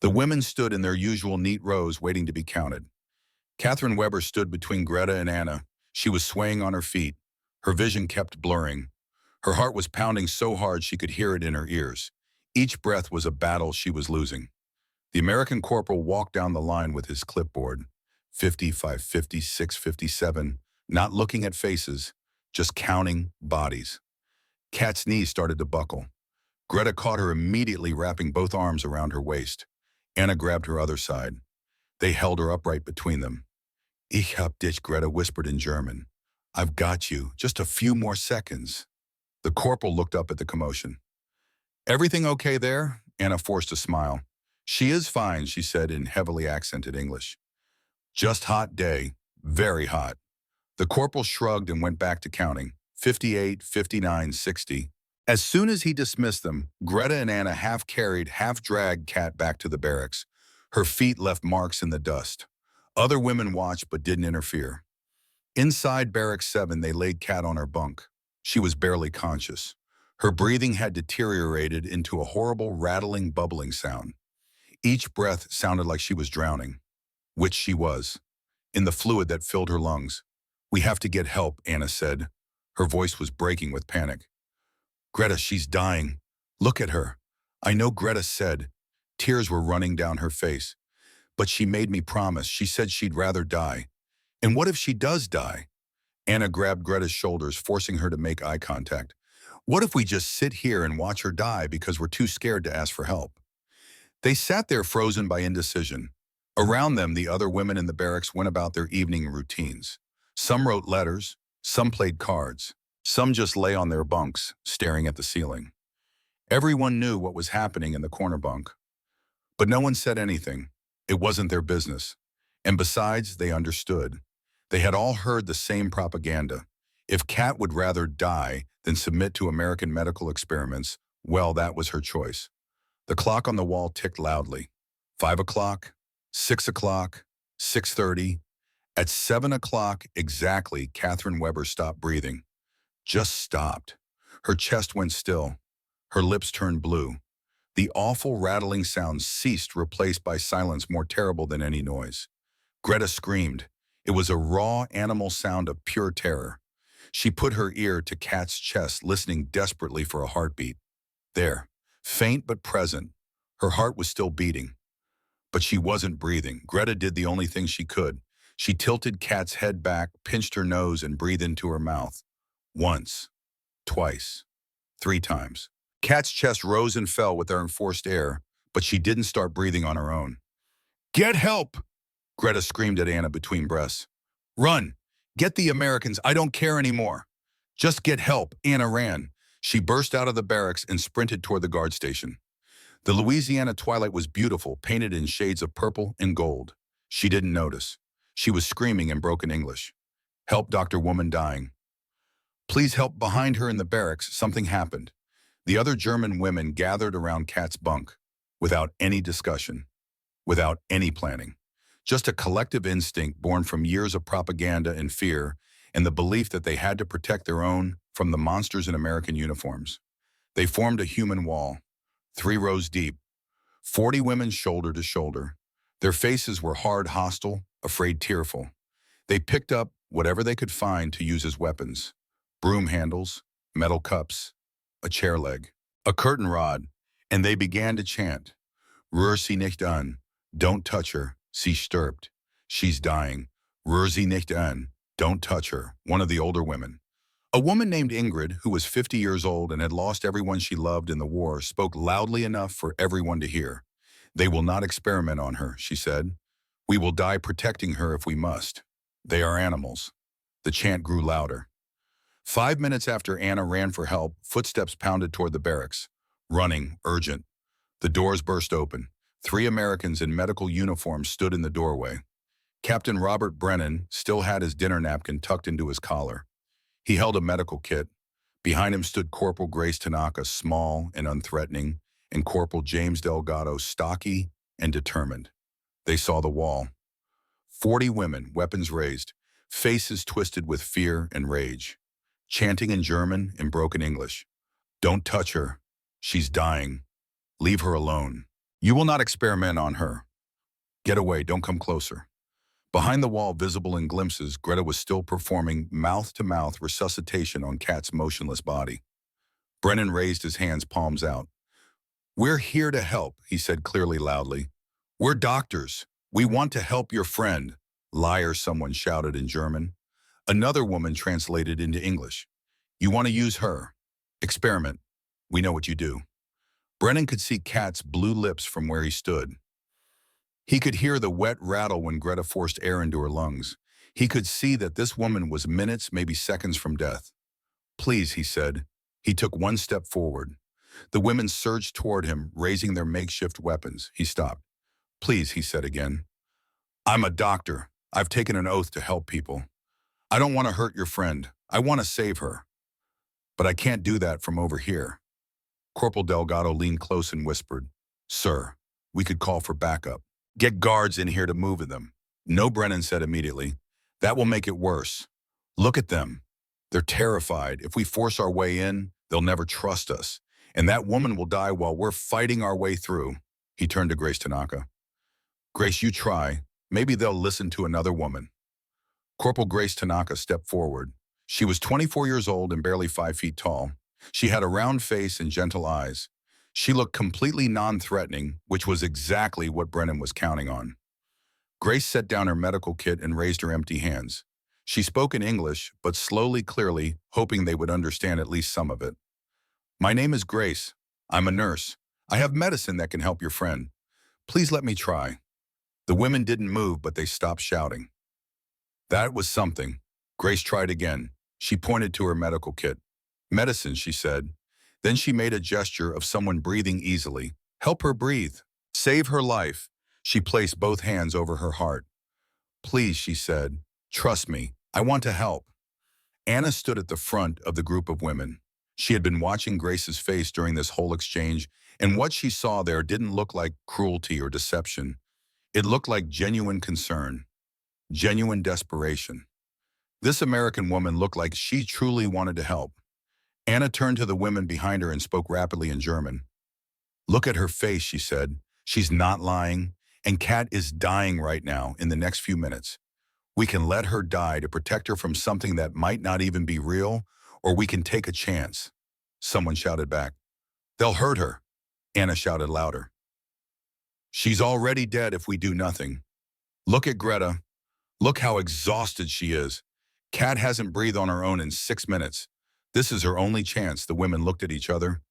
The women stood in their usual neat rows, waiting to be counted. Catherine Weber stood between Greta and Anna. She was swaying on her feet. Her vision kept blurring. Her heart was pounding so hard she could hear it in her ears. Each breath was a battle she was losing. The American corporal walked down the line with his clipboard. 55, 56, 57, not looking at faces, just counting bodies. Kat's knees started to buckle. Greta caught her immediately, wrapping both arms around her waist. Anna grabbed her other side. They held her upright between them. "Ich hab dich," Greta whispered in German. "I've got you. Just a few more seconds." The corporal looked up at the commotion. "Everything okay there?" Anna forced a smile. She is fine, she said in heavily accented English. Just hot day. Very hot. The corporal shrugged and went back to counting. 58, 59, 60. As soon as he dismissed them, Greta and Anna half-carried, half-dragged Kat back to the barracks. Her feet left marks in the dust. Other women watched but didn't interfere. Inside Barracks 7, they laid Kat on her bunk. She was barely conscious. Her breathing had deteriorated into a horrible, rattling, bubbling sound. Each breath sounded like she was drowning, which she was, in the fluid that filled her lungs. "We have to get help," Anna said. Her voice was breaking with panic. "Greta, she's dying. Look at her." "I know," Greta said. Tears were running down her face. "But she made me promise. She said she'd rather die." "And what if she does die?" Anna grabbed Greta's shoulders, forcing her to make eye contact. "What if we just sit here and watch her die because we're too scared to ask for help?" They sat there frozen by indecision. Around them, the other women in the barracks went about their evening routines. Some wrote letters, some played cards, some just lay on their bunks, staring at the ceiling. Everyone knew what was happening in the corner bunk. But no one said anything. It wasn't their business. And besides, they understood. They had all heard the same propaganda. If Kat would rather die than submit to American medical experiments, well, that was her choice. The clock on the wall ticked loudly. 5 o'clock, 6 o'clock, 6:30. At 7 o'clock exactly, Catherine Weber stopped breathing. Just stopped. Her chest went still. Her lips turned blue. The awful rattling sound ceased, replaced by silence more terrible than any noise. Greta screamed. It was a raw animal sound of pure terror. She put her ear to Kat's chest, listening desperately for a heartbeat. There, faint but present. Her heart was still beating. But she wasn't breathing. Greta did the only thing she could. She tilted Kat's head back, pinched her nose, and breathed into her mouth. Once, twice, 3 times. Kat's chest rose and fell with her enforced air, but she didn't start breathing on her own. "Get help!" Greta screamed at Anna between breaths. "Run! Get the Americans! I don't care anymore!" "Just get help!" Anna ran. She burst out of the barracks and sprinted toward the guard station. The Louisiana twilight was beautiful, painted in shades of purple and gold. She didn't notice. She was screaming in broken English. "Help, Dr. Woman dying." "Please help." Behind her in the barracks, something happened. The other German women gathered around Kat's bunk, without any discussion, without any planning. Just a collective instinct born from years of propaganda and fear, and the belief that they had to protect their own from the monsters in American uniforms. They formed a human wall, 3 rows deep, 40 women shoulder to shoulder. Their faces were hard, hostile, afraid, tearful. They picked up whatever they could find to use as weapons: broom handles, metal cups, a chair leg, a curtain rod, and they began to chant, "Rühr sie nicht an," "Don't touch her, sie stirbt," "She's dying," "Rühr sie nicht an," "Don't touch her," one of the older women. A woman named Ingrid, who was 50 years old and had lost everyone she loved in the war, spoke loudly enough for everyone to hear. "They will not experiment on her," she said. "We will die protecting her if we must. They are animals." The chant grew louder. 5 minutes after Anna ran for help, footsteps pounded toward the barracks. Running, urgent. The doors burst open. 3 Americans in medical uniforms stood in the doorway. Captain Robert Brennan still had his dinner napkin tucked into his collar. He held a medical kit. Behind him stood Corporal Grace Tanaka, small and unthreatening, and Corporal James Delgado, stocky and determined. They saw the wall. 40 women, weapons raised, faces twisted with fear and rage, chanting in German and broken English. "Don't touch her. She's dying. Leave her alone. You will not experiment on her. Get away, don't come closer." Behind the wall, visible in glimpses, Greta was still performing mouth-to-mouth resuscitation on Kat's motionless body. Brennan raised his hands, palms out. "We're here to help," he said clearly, loudly. "We're doctors. We want to help your friend." "Liar," someone shouted in German. Another woman translated into English. "You want to use her? Experiment. We know what you do." Brennan could see Kat's blue lips from where he stood. He could hear the wet rattle when Greta forced air into her lungs. He could see that this woman was minutes, maybe seconds from death. "Please," he said. He took one step forward. The women surged toward him, raising their makeshift weapons. He stopped. "Please," he said again. "I'm a doctor. I've taken an oath to help people. I don't want to hurt your friend. I want to save her. But I can't do that from over here." Corporal Delgado leaned close and whispered, "Sir, we could call for backup. Get guards in here to move them." "No," Brennan said immediately. "That will make it worse. Look at them. They're terrified. If we force our way in, they'll never trust us. And that woman will die while we're fighting our way through." He turned to Grace Tanaka. "Grace, you try. Maybe they'll listen to another woman." Corporal Grace Tanaka stepped forward. She was 24 years old and barely 5 feet tall. She had a round face and gentle eyes. She looked completely non-threatening, which was exactly what Brennan was counting on. Grace set down her medical kit and raised her empty hands. She spoke in English, but slowly, clearly, hoping they would understand at least some of it. "My name is Grace. I'm a nurse. I have medicine that can help your friend. Please let me try." The women didn't move, but they stopped shouting. That was something. Grace tried again. She pointed to her medical kit. "Medicine," she said. Then she made a gesture of someone breathing easily. "Help her breathe. Save her life." She placed both hands over her heart. "Please," she said. "Trust me. I want to help." Anna stood at the front of the group of women. She had been watching Grace's face during this whole exchange, and what she saw there didn't look like cruelty or deception. It looked like genuine concern, genuine desperation. This American woman looked like she truly wanted to help. Anna turned to the women behind her and spoke rapidly in German. "Look at her face," she said. "She's not lying, and Kat is dying right now in the next few minutes. We can let her die to protect her from something that might not even be real, or we can take a chance." Someone shouted back, "They'll hurt her." Anna shouted louder, "She's already dead if we do nothing. Look at Greta. Look how exhausted she is. Kat hasn't breathed on her own in 6 minutes. This is her only chance." The women looked at each other.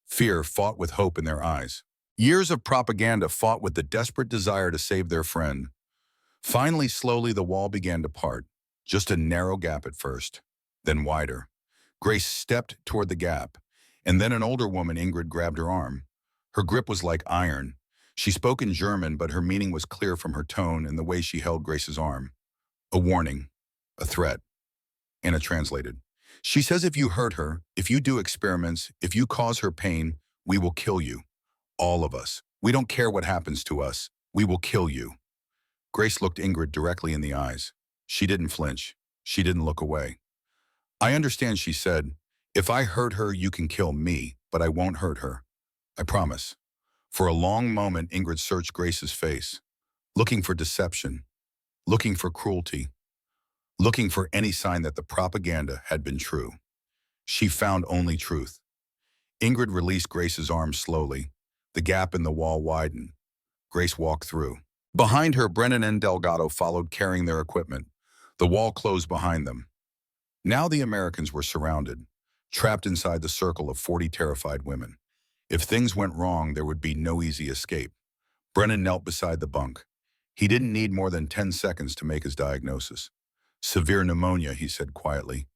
Fear fought with hope in their eyes. Years of propaganda fought with the desperate desire to save their friend. Finally, slowly, the wall began to part. Just a narrow gap at first, then wider. Grace stepped toward the gap, and then an older woman, Ingrid, grabbed her arm. Her grip was like iron. She spoke in German, but her meaning was clear from her tone and the way she held Grace's arm. "A warning, a threat." Anna translated. "She says if you hurt her, if you do experiments, if you cause her pain, we will kill you. All of us. We don't care what happens to us. We will kill you." Grace looked Ingrid directly in the eyes. She didn't flinch. She didn't look away. "I understand," she said. "If I hurt her, you can kill me, but I won't hurt her. I promise." For a long moment, Ingrid searched Grace's face, looking for deception, looking for cruelty, looking for any sign that the propaganda had been true. She found only truth. Ingrid released Grace's arm slowly. The gap in the wall widened. Grace walked through. Behind her, Brennan and Delgado followed, carrying their equipment. The wall closed behind them. Now the Americans were surrounded, trapped inside the circle of 40 terrified women. If things went wrong, there would be no easy escape. Brennan knelt beside the bunk. He didn't need more than 10 seconds to make his diagnosis. "Severe pneumonia," he said quietly.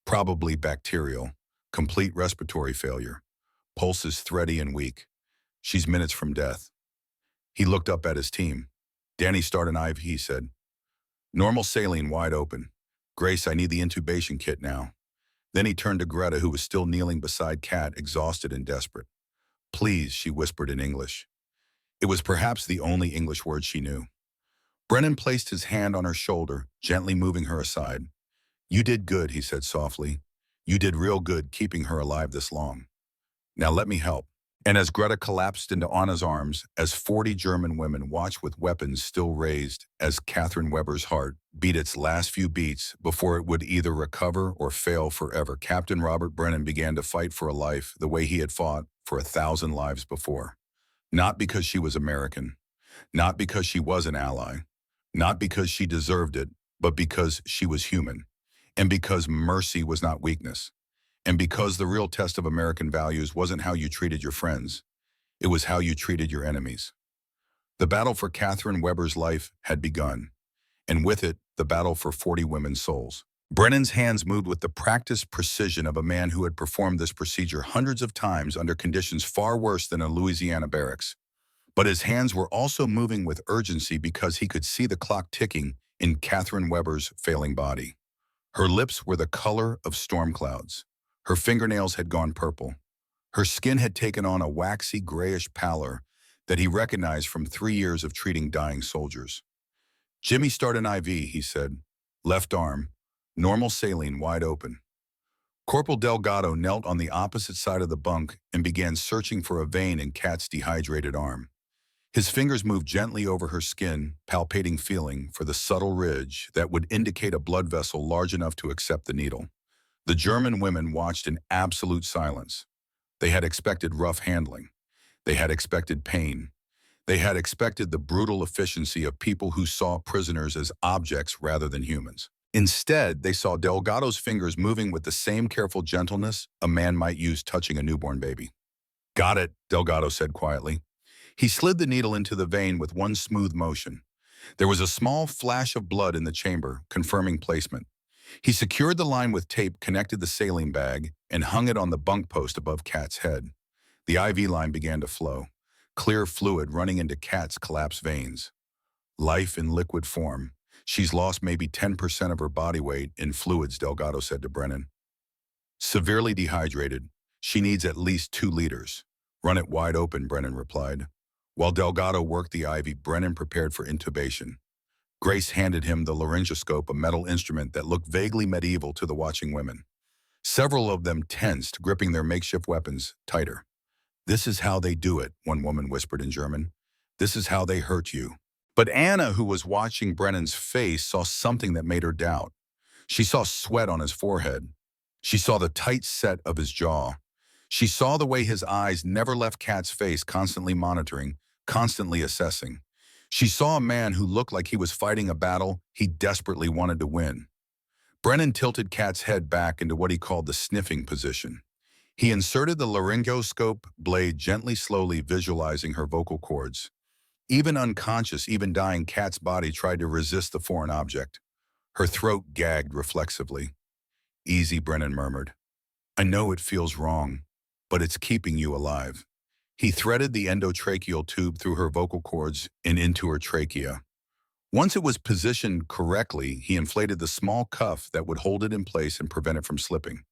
"Probably bacterial. Complete respiratory failure. Pulse is thready and weak. She's minutes from death." He looked up at his team. "Danny, start an IV," he said. "Normal saline wide open. Grace, I need the intubation kit now." Then he turned to Greta, who was still kneeling beside Kat, exhausted and desperate. "Please," she whispered in English. It was perhaps the only English word she knew. Brennan placed his hand on her shoulder, gently moving her aside. "You did good," he said softly. "You did real good keeping her alive this long. Now let me help." And as Greta collapsed into Anna's arms, as 40 German women watched with weapons still raised, as Catherine Weber's heart beat its last few beats before it would either recover or fail forever, Captain Robert Brennan began to fight for a life the way he had fought for 1,000 lives before. Not because she was American, not because she was an ally, not because she deserved it, but because she was human, and because mercy was not weakness. And because the real test of American values wasn't how you treated your friends, it was how you treated your enemies. The battle for Catherine Weber's life had begun, and with it, the battle for 40 women's souls. Brennan's hands moved with the practiced precision of a man who had performed this procedure hundreds of times under conditions far worse than a Louisiana barracks. But his hands were also moving with urgency because he could see the clock ticking in Catherine Weber's failing body. Her lips were the color of storm clouds. Her fingernails had gone purple. Her skin had taken on a waxy grayish pallor that he recognized from 3 years of treating dying soldiers. "Jimmy, start an IV," he said. "Left arm. Normal saline wide open." Corporal Delgado knelt on the opposite side of the bunk and began searching for a vein in Kat's dehydrated arm. His fingers moved gently over her skin, palpating feeling for the subtle ridge that would indicate a blood vessel large enough to accept the needle. The German women watched in absolute silence. They had expected rough handling. They had expected pain. They had expected the brutal efficiency of people who saw prisoners as objects rather than humans. Instead, they saw Delgado's fingers moving with the same careful gentleness a man might use touching a newborn baby. "Got it," Delgado said quietly. He slid the needle into the vein with one smooth motion. There was a small flash of blood in the chamber, confirming placement. He secured the line with tape, connected the saline bag, and hung it on the bunk post above Kat's head. The IV line began to flow, clear fluid running into Kat's collapsed veins. "Life in liquid form. She's lost maybe 10% of her body weight in fluids," Delgado said to Brennan. "Severely dehydrated. She needs at least 2 liters. Run it wide open," Brennan replied. While Delgado worked the IV, Brennan prepared for intubation. Grace handed him the laryngoscope, a metal instrument that looked vaguely medieval to the watching women. Several of them tensed, gripping their makeshift weapons tighter. "This is how they do it," one woman whispered in German. "This is how they hurt you." But Anna, who was watching Brennan's face, saw something that made her doubt. She saw sweat on his forehead. She saw the tight set of his jaw. She saw the way his eyes never left Kat's face, constantly monitoring, constantly assessing. She saw a man who looked like he was fighting a battle he desperately wanted to win. Brennan tilted Kat's head back into what he called the sniffing position. He inserted the laryngoscope blade gently, slowly, visualizing her vocal cords. Even unconscious, even dying, Kat's body tried to resist the foreign object. Her throat gagged reflexively. "Easy," Brennan murmured. "I know it feels wrong, but it's keeping you alive." He threaded the endotracheal tube through her vocal cords and into her trachea. Once it was positioned correctly, he inflated the small cuff that would hold it in place and prevent it from slipping.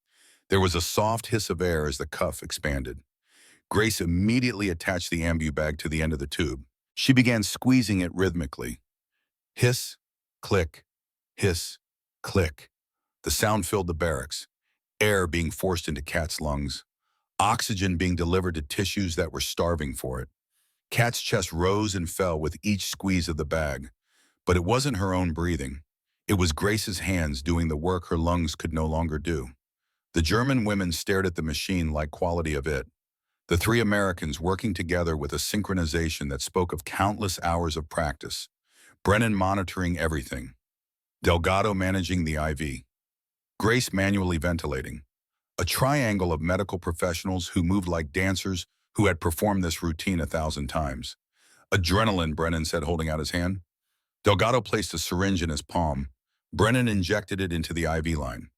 There was a soft hiss of air as the cuff expanded. Grace immediately attached the ambu bag to the end of the tube. She began squeezing it rhythmically. Hiss, click, hiss, click. The sound filled the barracks, air being forced into Kat's lungs, oxygen being delivered to tissues that were starving for it. Kat's chest rose and fell with each squeeze of the bag, but it wasn't her own breathing. It was Grace's hands doing the work her lungs could no longer do. The German women stared at the machine like quality of it. The 3 Americans working together with a synchronization that spoke of countless hours of practice. Brennan monitoring everything. Delgado managing the IV. Grace manually ventilating. A triangle of medical professionals who moved like dancers who had performed this routine 1,000 times. "Adrenaline," Brennan said, holding out his hand. Delgado placed a syringe in his palm. Brennan injected it into the IV line.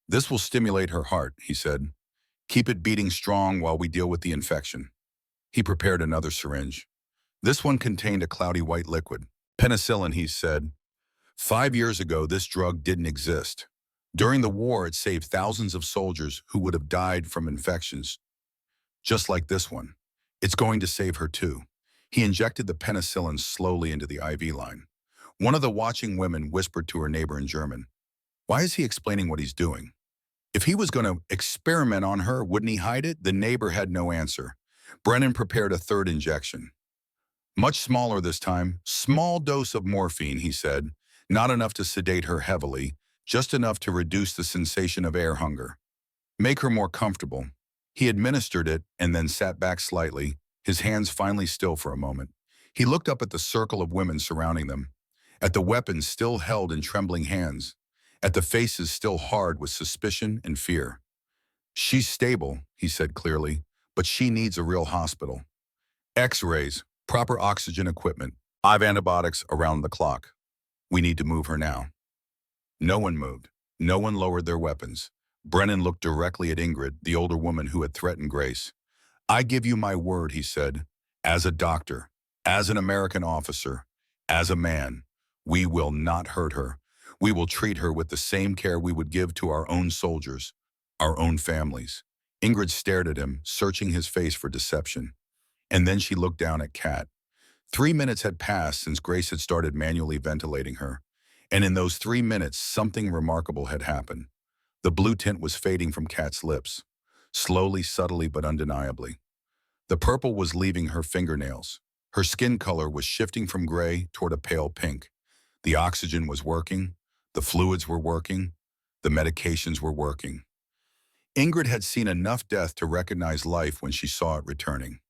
"This will stimulate her heart," he said. "Keep it beating strong while we deal with the infection." He prepared another syringe. This one contained a cloudy white liquid. "Penicillin," he said. 5 years ago, this drug didn't exist. During the war, it saved thousands of soldiers who would have died from infections, just like this one. It's going to save her too." He injected the penicillin slowly into the IV line. One of the watching women whispered to her neighbor in German, "Why is he explaining what he's doing? If he was going to experiment on her, wouldn't he hide it?" The neighbor had no answer. Brennan prepared a third injection. Much smaller this time. "Small dose of morphine," he said. "Not enough to sedate her heavily, just enough to reduce the sensation of air hunger. Make her more comfortable." He administered it and then sat back slightly, his hands finally still for a moment. He looked up at the circle of women surrounding them, at the weapons still held in trembling hands, at the faces still hard with suspicion and fear. "She's stable," he said clearly, "but she needs a real hospital. X-rays, proper oxygen equipment, 5 antibiotics around the clock. We need to move her now." No one moved. No one lowered their weapons. Brennan looked directly at Ingrid, the older woman who had threatened Grace. "I give you my word," he said, "as a doctor, as an American officer, as a man, we will not hurt her. We will treat her with the same care we would give to our own soldiers, our own families." Ingrid stared at him, searching his face for deception. And then she looked down at Kat. 3 minutes had passed since Grace had started manually ventilating her. And in those 3 minutes, something remarkable had happened. The blue tint was fading from Kat's lips, slowly, subtly, but undeniably. The purple was leaving her fingernails. Her skin color was shifting from gray toward a pale pink. The oxygen was working, the fluids were working, the medications were working. Ingrid had seen enough death to recognize life when she saw it returning.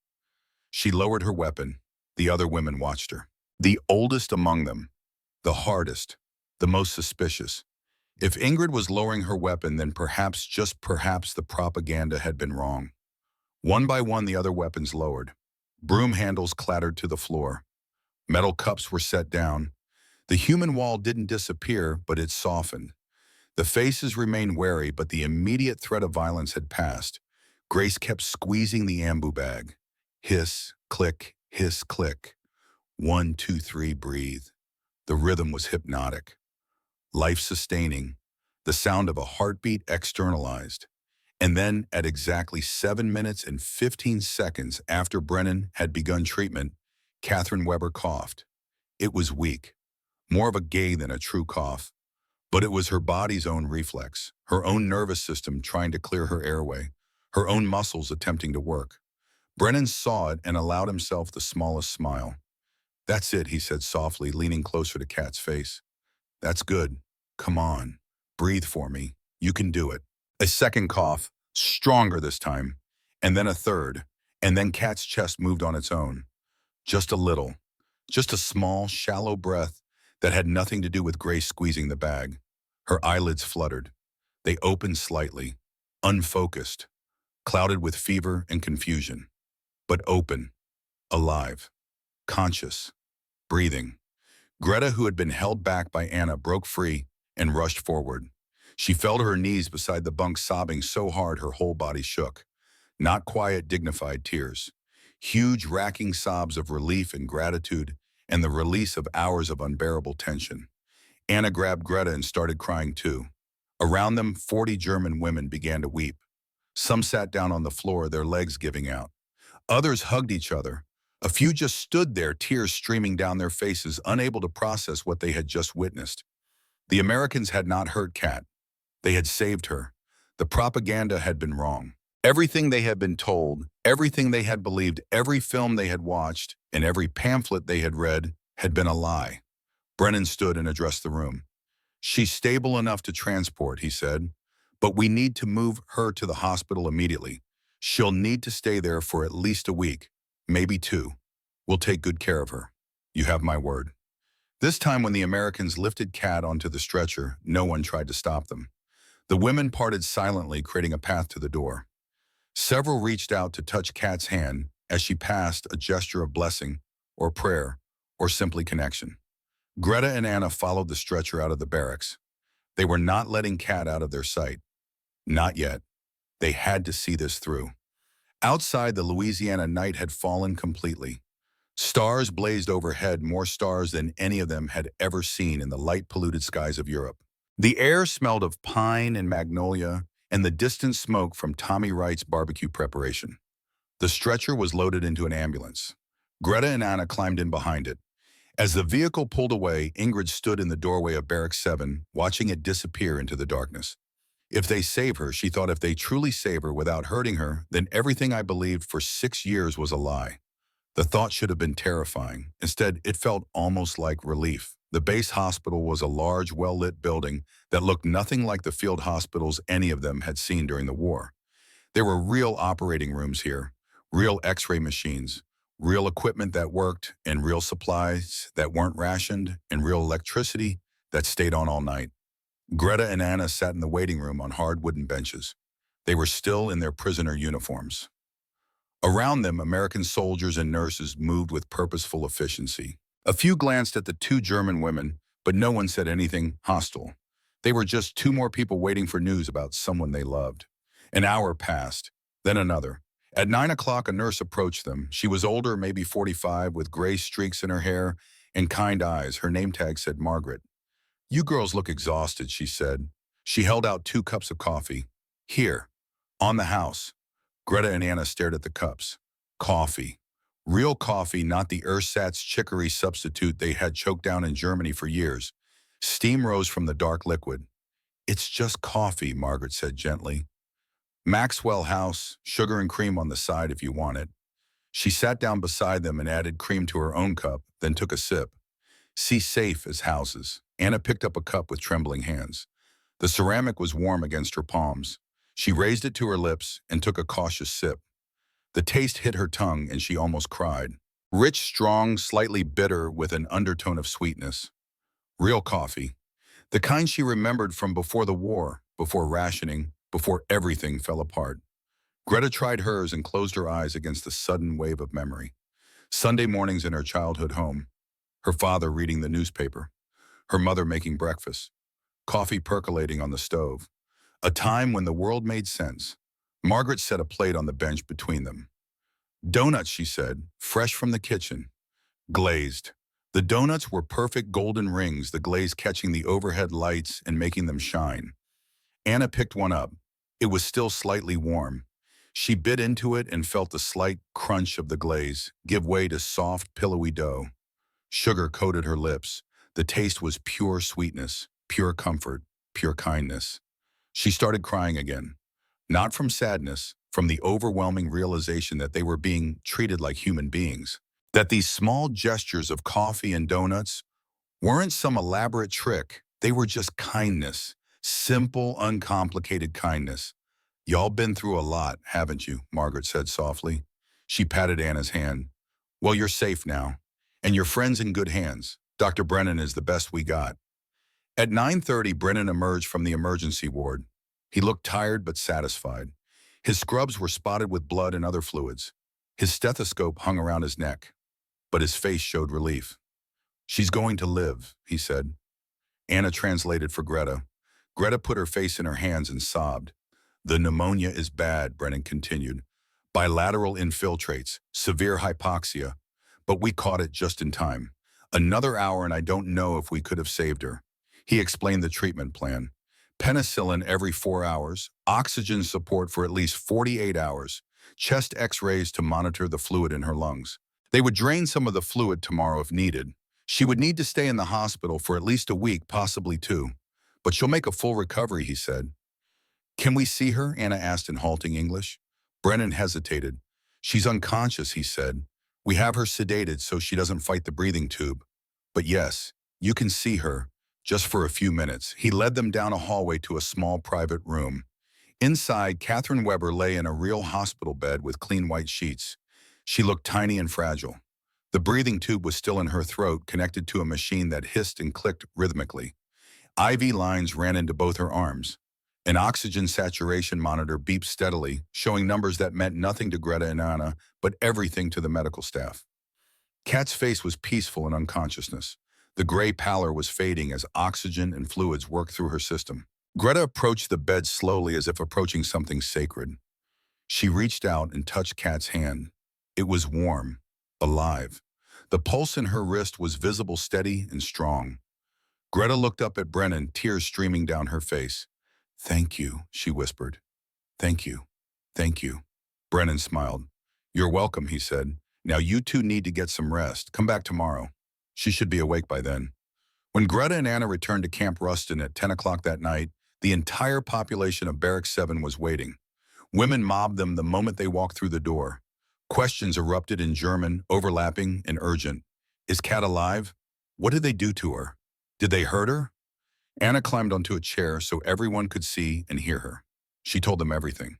She lowered her weapon. The other women watched her. The oldest among them, the hardest, the most suspicious. If Ingrid was lowering her weapon, then perhaps, just perhaps, the propaganda had been wrong. One by one, the other weapons lowered. Broom handles clattered to the floor. Metal cups were set down. The human wall didn't disappear, but it softened. The faces remained wary, but the immediate threat of violence had passed. Grace kept squeezing the ambu bag. Hiss, click, hiss, click. 1, 2, 3, breathe. The rhythm was hypnotic, life-sustaining, the sound of a heartbeat externalized. And then, at exactly 7 minutes and 15 seconds after Brennan had begun treatment, Catherine Weber coughed. It was weak, more of a gay than a true cough. But it was her body's own reflex, her own nervous system trying to clear her airway, her own muscles attempting to work. Brennan saw it and allowed himself the smallest smile. "That's it," he said softly, leaning closer to Kat's face. "That's good. Come on. Breathe for me. You can do it." A second cough, stronger this time, and then a third, and then Kat's chest moved on its own. Just a little, just a small, shallow breath that had nothing to do with Grace squeezing the bag. Her eyelids fluttered. They opened slightly, unfocused, clouded with fever and confusion, but open, alive, conscious, breathing. Greta, who had been held back by Anna, broke free and rushed forward. She fell to her knees beside the bunk, sobbing so hard her whole body shook. Not quiet, dignified tears. Huge, racking sobs of relief and gratitude and the release of hours of unbearable tension. Anna grabbed Greta and started crying too. Around them, 40 German women began to weep. Some sat down on the floor, their legs giving out. Others hugged each other. A few just stood there, tears streaming down their faces, unable to process what they had just witnessed. The Americans had not hurt Kat. They had saved her. The propaganda had been wrong. Everything they had been told, everything they had believed, every film they had watched, and every pamphlet they had read had been a lie. Brennan stood and addressed the room. "She's stable enough to transport," he said, "but we need to move her to the hospital immediately. She'll need to stay there for at least a week, maybe 2. We'll take good care of her. You have my word." This time, when the Americans lifted Kat onto the stretcher, no one tried to stop them. The women parted silently, creating a path to the door. Several reached out to touch Kat's hand as she passed, a gesture of blessing or prayer or simply connection. Greta and Anna followed the stretcher out of the barracks. They were not letting Kat out of their sight. Not yet. They had to see this through. Outside, the Louisiana night had fallen completely. Stars blazed overhead, more stars than any of them had ever seen in the light-polluted skies of Europe. The air smelled of pine and magnolia and the distant smoke from Tommy Wright's barbecue preparation. The stretcher was loaded into an ambulance. Greta and Anna climbed in behind it. As the vehicle pulled away, Ingrid stood in the doorway of Barrack 7, watching it disappear into the darkness. If they save her, she thought, if they truly save her without hurting her, then everything I believed for 6 years was a lie. The thought should have been terrifying. Instead, it felt almost like relief. The base hospital was a large, well-lit building that looked nothing like the field hospitals any of them had seen during the war. There were real operating rooms here, real x-ray machines, real equipment that worked, and real supplies that weren't rationed, and real electricity that stayed on all night. Greta and Anna sat in the waiting room on hard wooden benches. They were still in their prisoner uniforms. Around them, American soldiers and nurses moved with purposeful efficiency. A few glanced at the 2 German women, but no one said anything hostile. They were just two more people waiting for news about someone they loved. An hour passed, then another. At 9 o'clock, a nurse approached them. She was older, maybe 45, with gray streaks in her hair and kind eyes. Her name tag said Margaret. "You girls look exhausted," she said. She held out 2 cups of coffee. "Here, on the house." Greta and Anna stared at the cups. Coffee. Real coffee, not the ersatz chicory substitute they had choked down in Germany for years. Steam rose from the dark liquid. "It's just coffee," Margaret said gently. "Maxwell House, sugar and cream on the side if you want it." She sat down beside them and added cream to her own cup, then took a sip. "See safe as houses." Anna picked up a cup with trembling hands. The ceramic was warm against her palms. She raised it to her lips and took a cautious sip. The taste hit her tongue and she almost cried. Rich, strong, slightly bitter with an undertone of sweetness. Real coffee. The kind she remembered from before the war, before rationing, before everything fell apart. Greta tried hers and closed her eyes against the sudden wave of memory. Sunday mornings in her childhood home. Her father reading the newspaper. Her mother making breakfast. Coffee percolating on the stove. A time when the world made sense. Margaret set a plate on the bench between them. "Donuts," she said, fresh from the kitchen. Glazed. The donuts were perfect golden rings, the glaze catching the overhead lights and making them shine. Anna picked one up. It was still slightly warm. She bit into it and felt the slight crunch of the glaze give way to soft, pillowy dough. Sugar coated her lips. The taste was pure sweetness, pure comfort, pure kindness. She started crying again. Not from sadness, from the overwhelming realization that they were being treated like human beings. That these small gestures of coffee and donuts weren't some elaborate trick. They were just kindness. Simple, uncomplicated kindness. "Y'all been through a lot, haven't you?" Margaret said softly. She patted Anna's hand. "Well, you're safe now. And your friend's in good hands. Dr. Brennan is the best we got." At 9:30, Brennan emerged from the emergency ward. He looked tired but satisfied. His scrubs were spotted with blood and other fluids. His stethoscope hung around his neck, but his face showed relief. "She's going to live," he said. Anna translated for Greta. Greta put her face in her hands and sobbed. "The pneumonia is bad," Brennan continued. "Bilateral infiltrates, severe hypoxia. But we caught it just in time. Another hour and I don't know if we could have saved her." He explained the treatment plan. Penicillin every 4 hours, oxygen support for at least 48 hours, chest x-rays to monitor the fluid in her lungs. They would drain some of the fluid tomorrow if needed. She would need to stay in the hospital for at least a week, possibly 2. But she'll make a full recovery, he said. "Can we see her?" Anna asked in halting English. Brennan hesitated. "She's unconscious," he said. "We have her sedated so she doesn't fight the breathing tube. But yes, you can see her, just for a few minutes." He led them down a hallway to a small private room. Inside, Catherine Weber lay in a real hospital bed with clean white sheets. She looked tiny and fragile. The breathing tube was still in her throat, connected to a machine that hissed and clicked rhythmically. IV lines ran into both her arms. An oxygen saturation monitor beeped steadily, showing numbers that meant nothing to Greta and Anna, but everything to the medical staff. Kat's face was peaceful in unconsciousness. The gray pallor was fading as oxygen and fluids worked through her system. Greta approached the bed slowly as if approaching something sacred. She reached out and touched Kat's hand. It was warm, alive. The pulse in her wrist was visible, steady and strong. Greta looked up at Brennan, tears streaming down her face. "Thank you," she whispered. "Thank you. Thank you." Brennan smiled. "You're welcome," he said. "Now you two need to get some rest. Come back tomorrow." She should be awake by then. When Greta and Anna returned to Camp Ruston at 10 o'clock that night, the entire population of Barrack 7 was waiting. Women mobbed them the moment they walked through the door. Questions erupted in German, overlapping and urgent. "Is Kat alive? What did they do to her? Did they hurt her?" Anna climbed onto a chair so everyone could see and hear her. She told them everything.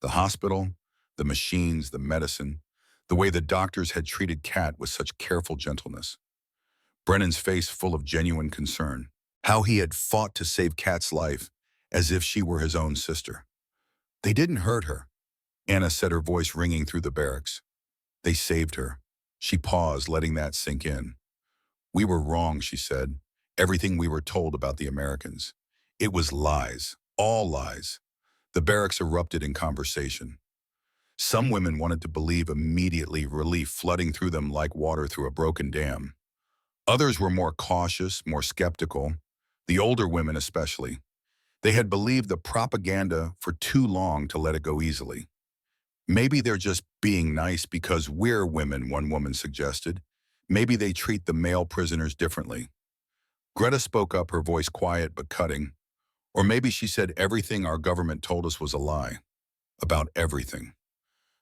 The hospital, the machines, the medicine, the way the doctors had treated Kat with such careful gentleness. Brennan's face full of genuine concern. How he had fought to save Kat's life, as if she were his own sister. "They didn't hurt her," Anna said, her voice ringing through the barracks. "They saved her." She paused, letting that sink in. "We were wrong," she said. "Everything we were told about the Americans. It was lies, all lies. The barracks erupted in conversation. Some women wanted to believe immediately, relief flooding through them like water through a broken dam. Others were more cautious, more skeptical, the older women especially. They had believed the propaganda for too long to let it go easily. Maybe they're just being nice because we're women, one woman suggested. Maybe they treat the male prisoners differently. Greta spoke up, her voice quiet but cutting. Or maybe she said everything our government told us was a lie. About everything.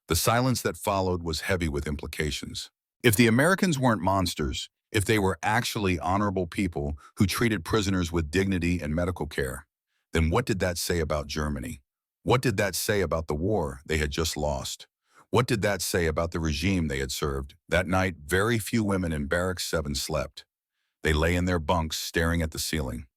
The silence that followed was heavy with implications. If the Americans weren't monsters, if they were actually honorable people who treated prisoners with dignity and medical care, then what did that say about Germany? What did that say about the war they had just lost? What did that say about the regime they had served? That night, very few women in Barracks 7 slept. They lay in their bunks staring at the ceiling,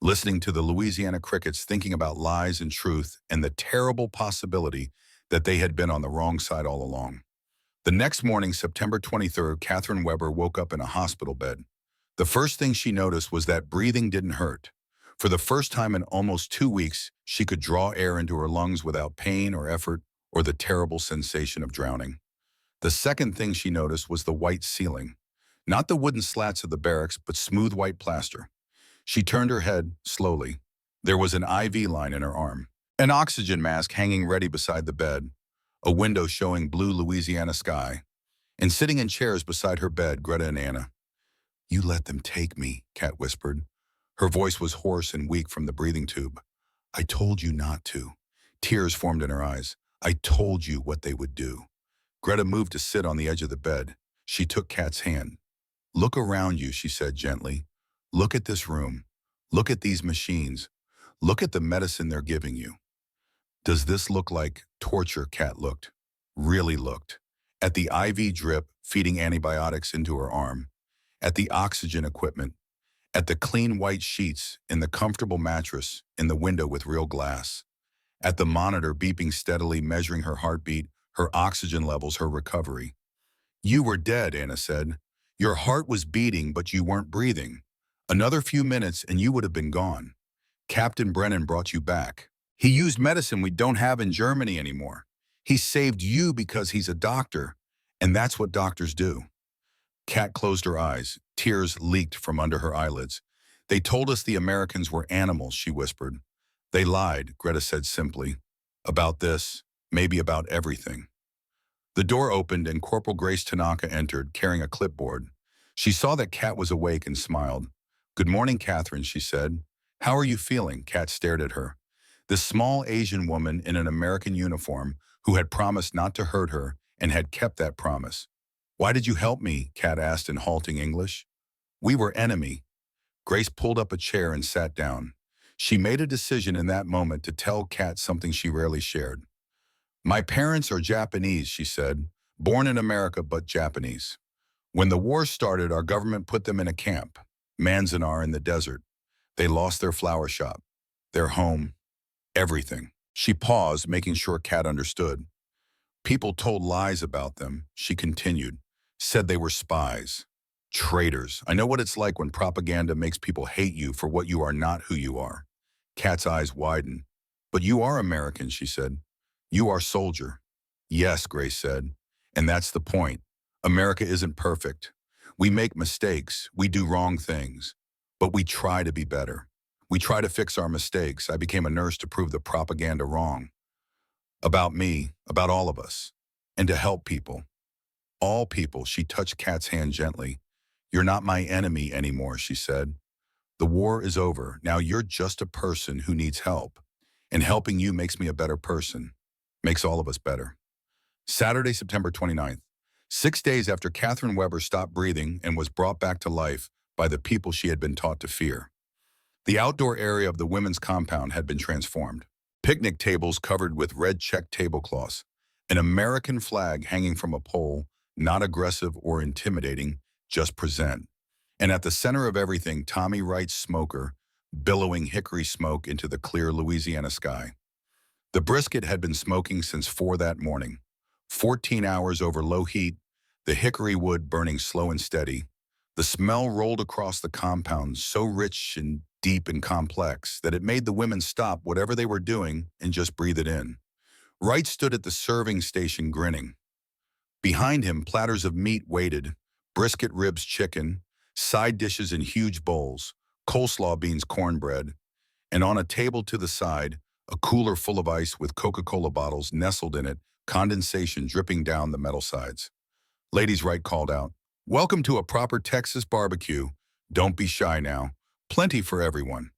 listening to the Louisiana crickets, thinking about lies and truth and the terrible possibility that they had been on the wrong side all along. The next morning, September 23rd, Catherine Weber woke up in a hospital bed. The first thing she noticed was that breathing didn't hurt. For the first time in almost 2 weeks, she could draw air into her lungs without pain or effort or the terrible sensation of drowning. The second thing she noticed was the white ceiling. Not the wooden slats of the barracks, but smooth white plaster. She turned her head slowly. There was an IV line in her arm, an oxygen mask hanging ready beside the bed, a window showing blue Louisiana sky, and sitting in chairs beside her bed, Greta and Anna. "You let them take me," Kat whispered. Her voice was hoarse and weak from the breathing tube. "I told you not to." Tears formed in her eyes. "I told you what they would do." Greta moved to sit on the edge of the bed. She took Kat's hand. "Look around you," she said gently. "Look at this room. Look at these machines. Look at the medicine they're giving you. Does this look like torture?" Kat looked, really looked, at the IV drip feeding antibiotics into her arm, at the oxygen equipment, at the clean white sheets in the comfortable mattress in the window with real glass, at the monitor beeping steadily, measuring her heartbeat, her oxygen levels, her recovery. "You were dead," Anna said. "Your heart was beating, but you weren't breathing. Another few minutes and you would have been gone. Captain Brennan brought you back. He used medicine we don't have in Germany anymore. He saved you because he's a doctor, and that's what doctors do." Kat closed her eyes. Tears leaked from under her eyelids. "They told us the Americans were animals," she whispered. "They lied," Greta said simply. "About this, maybe about everything." The door opened and Corporal Grace Tanaka entered, carrying a clipboard. She saw that Kat was awake and smiled. "Good morning, Catherine," she said. "How are you feeling?" Kat stared at her. This small Asian woman in an American uniform who had promised not to hurt her and had kept that promise. "Why did you help me?" Kat asked in halting English. "We were enemy." Grace pulled up a chair and sat down. She made a decision in that moment to tell Kat something she rarely shared. "My parents are Japanese," she said, "born in America but Japanese. When the war started, our government put them in a camp, Manzanar in the desert. They lost their flower shop, their home, everything." She paused, making sure Kat understood. "People told lies about them," she continued, "said they were spies, traitors. I know what it's like when propaganda makes people hate you for what you are, not who you are." Kat's eyes widened. "But you are American," she said. "You are soldier." "Yes," Grace said, "and that's the point. America isn't perfect. We make mistakes, we do wrong things, but we try to be better. We try to fix our mistakes. I became a nurse to prove the propaganda wrong. About me, about all of us, and to help people. All people." She touched Kat's hand gently. "You're not my enemy anymore," she said. "The war is over. Now you're just a person who needs help. And helping you makes me a better person. Makes all of us better." Saturday, September 29th. 6 days after Catherine Weber stopped breathing and was brought back to life by the people she had been taught to fear. The outdoor area of the women's compound had been transformed. Picnic tables covered with red check tablecloths, an American flag hanging from a pole, not aggressive or intimidating, just present. And at the center of everything, Tommy Wright's smoker, billowing hickory smoke into the clear Louisiana sky. The brisket had been smoking since 4 that morning. 14 hours over low heat, the hickory wood burning slow and steady. The smell rolled across the compound, so rich and deep and complex that it made the women stop whatever they were doing and just breathe it in. Wright stood at the serving station grinning. Behind him, platters of meat waited, brisket, ribs, chicken, side dishes in huge bowls, coleslaw, beans, cornbread, and on a table to the side, a cooler full of ice with Coca-Cola bottles nestled in it, condensation dripping down the metal sides. Ladies, Wright called out, "Welcome to a proper Texas barbecue. Don't be shy now. Plenty for everyone."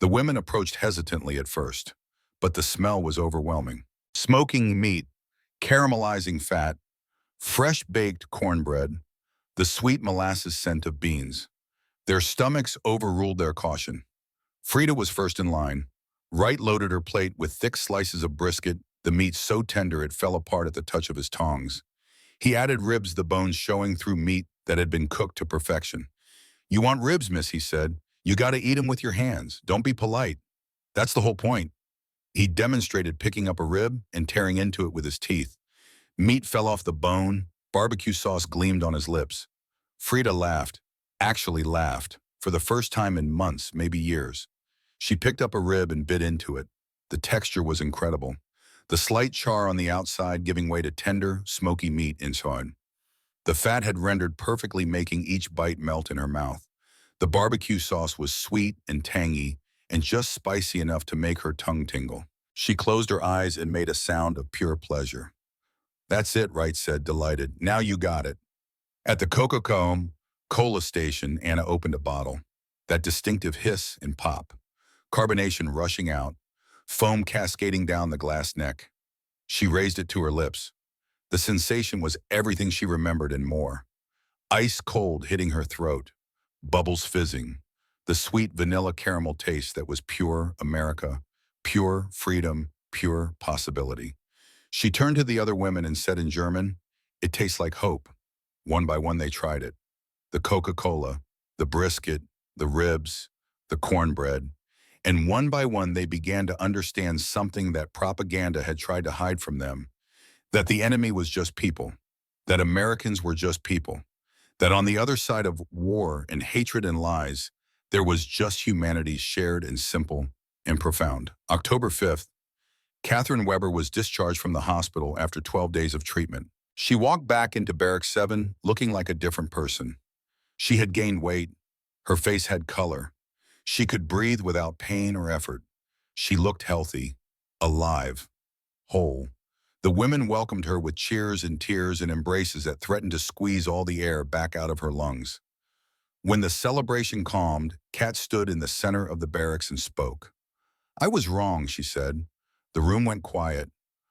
The women approached hesitantly at first, but the smell was overwhelming. Smoking meat, caramelizing fat, fresh baked cornbread, the sweet molasses scent of beans. Their stomachs overruled their caution. Frida was first in line. Wright loaded her plate with thick slices of brisket, the meat so tender it fell apart at the touch of his tongs. He added ribs, the bones showing through meat that had been cooked to perfection. "You want ribs, miss," he said. "You gotta eat 'em with your hands. Don't be polite. That's the whole point." He demonstrated picking up a rib and tearing into it with his teeth. Meat fell off the bone, barbecue sauce gleamed on his lips. Frida laughed, actually laughed, for the first time in months, maybe years. She picked up a rib and bit into it. The texture was incredible. The slight char on the outside giving way to tender, smoky meat inside. The fat had rendered perfectly, making each bite melt in her mouth. The barbecue sauce was sweet and tangy, and just spicy enough to make her tongue tingle. She closed her eyes and made a sound of pure pleasure. "That's it," Wright said, delighted. "Now you got it." At the Coca-Cola station, Anna opened a bottle. That distinctive hiss and pop. Carbonation rushing out, foam cascading down the glass neck. She raised it to her lips. The sensation was everything she remembered and more. Ice cold hitting her throat, bubbles fizzing, the sweet vanilla caramel taste that was pure America, pure freedom, pure possibility. She turned to the other women and said in German, "It tastes like hope." One by one they tried it. The Coca-Cola, the brisket, the ribs, the cornbread. And one by one they began to understand something that propaganda had tried to hide from them. That the enemy was just people. That Americans were just people. That on the other side of war and hatred and lies, there was just humanity shared and simple and profound. October 5th, Catherine Weber was discharged from the hospital after 12 days of treatment. She walked back into Barrack 7 looking like a different person. She had gained weight. Her face had color. She could breathe without pain or effort. She looked healthy, alive, whole. The women welcomed her with cheers and tears and embraces that threatened to squeeze all the air back out of her lungs. When the celebration calmed, Kat stood in the center of the barracks and spoke. "I was wrong," she said. The room went quiet.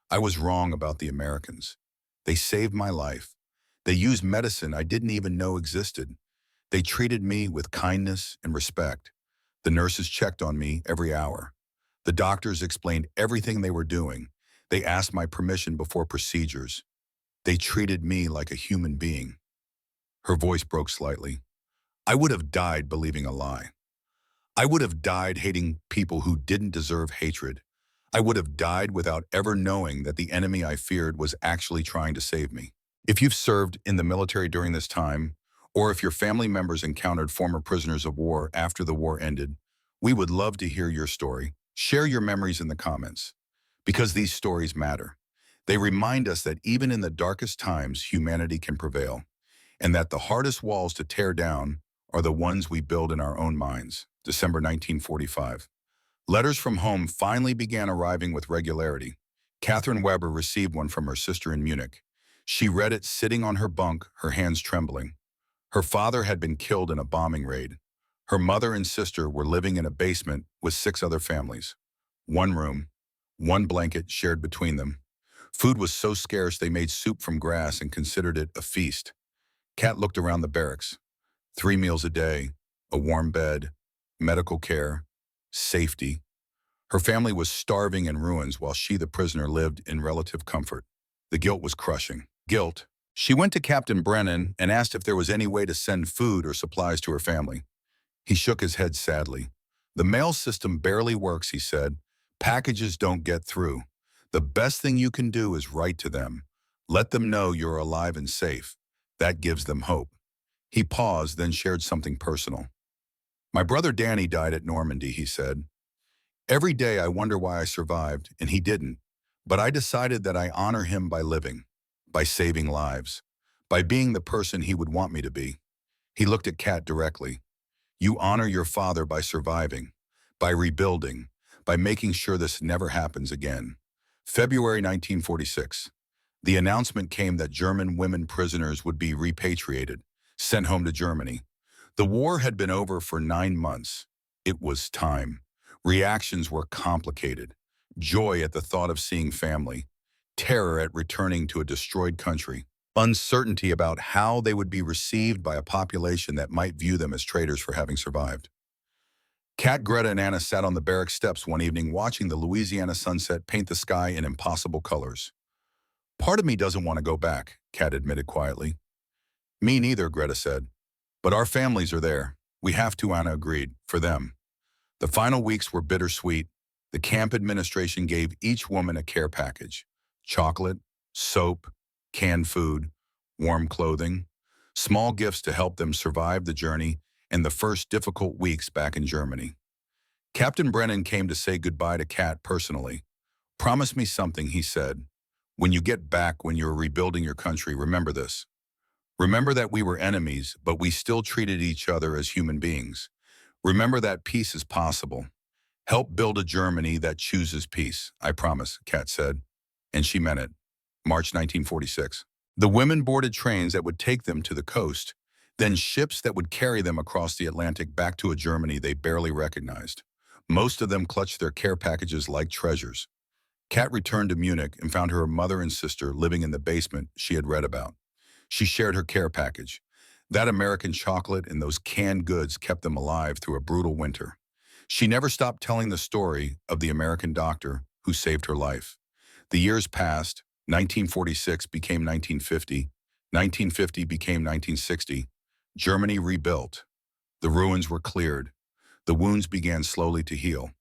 "I was wrong about the Americans. They saved my life. They used medicine I didn't even know existed. They treated me with kindness and respect. The nurses checked on me every hour. The doctors explained everything they were doing. They asked my permission before procedures. They treated me like a human being." Her voice broke slightly. "I would have died believing a lie. I would have died hating people who didn't deserve hatred. I would have died without ever knowing that the enemy I feared was actually trying to save me." If you've served in the military during this time, or if your family members encountered former prisoners of war after the war ended, we would love to hear your story. Share your memories in the comments, because these stories matter. They remind us that even in the darkest times, humanity can prevail, and that the hardest walls to tear down are the ones we build in our own minds. December 1945. Letters from home finally began arriving with regularity. Catherine Weber received one from her sister in Munich. She read it sitting on her bunk, her hands trembling. Her father had been killed in a bombing raid. Her mother and sister were living in a basement with 6 other families. One room, one blanket shared between them. Food was so scarce they made soup from grass and considered it a feast. Kat looked around the barracks. 3 meals a day, a warm bed, medical care, safety. Her family was starving in ruins while she, the prisoner, lived in relative comfort. The guilt was crushing. Guilt. She went to Captain Brennan and asked if there was any way to send food or supplies to her family. He shook his head sadly. "The mail system barely works," he said. "Packages don't get through. The best thing you can do is write to them. Let them know you're alive and safe. That gives them hope." He paused, then shared something personal. My brother Danny died at Normandy, he said. Every day I wonder why I survived, and he didn't. But I decided that I honor him by living, by saving lives, by being the person he would want me to be. He looked at Kat directly. You honor your father by surviving, by rebuilding, by making sure this never happens again. February 1946. The announcement came that German women prisoners would be repatriated, sent home to Germany. The war had been over for 9 months. It was time. Reactions were complicated. Joy at the thought of seeing family, terror at returning to a destroyed country, uncertainty about how they would be received by a population that might view them as traitors for having survived. Kat, Greta, and Anna sat on the barrack steps one evening watching the Louisiana sunset paint the sky in impossible colors. Part of me doesn't want to go back, Kat admitted quietly. Me neither, Greta said. But our families are there. We have to, Anna agreed, for them. The final weeks were bittersweet. The camp administration gave each woman a care package: chocolate, soap, canned food, warm clothing, small gifts to help them survive the journey and the first difficult weeks back in Germany. Captain Brennan came to say goodbye to Kat personally. Promise me something, he said. When you get back, when you're rebuilding your country, remember this. Remember that we were enemies, but we still treated each other as human beings. Remember that peace is possible. Help build a Germany that chooses peace, I promise, Kat said. And she meant it. March 1946. The women boarded trains that would take them to the coast, then ships that would carry them across the Atlantic back to a Germany they barely recognized. Most of them clutched their care packages like treasures. Kat returned to Munich and found her mother and sister living in the basement she had read about. She shared her care package. That American chocolate and those canned goods kept them alive through a brutal winter. She never stopped telling the story of the American doctor who saved her life. The years passed. 1946 became 1950. 1950 became 1960. Germany rebuilt. The ruins were cleared. The wounds began slowly to heal.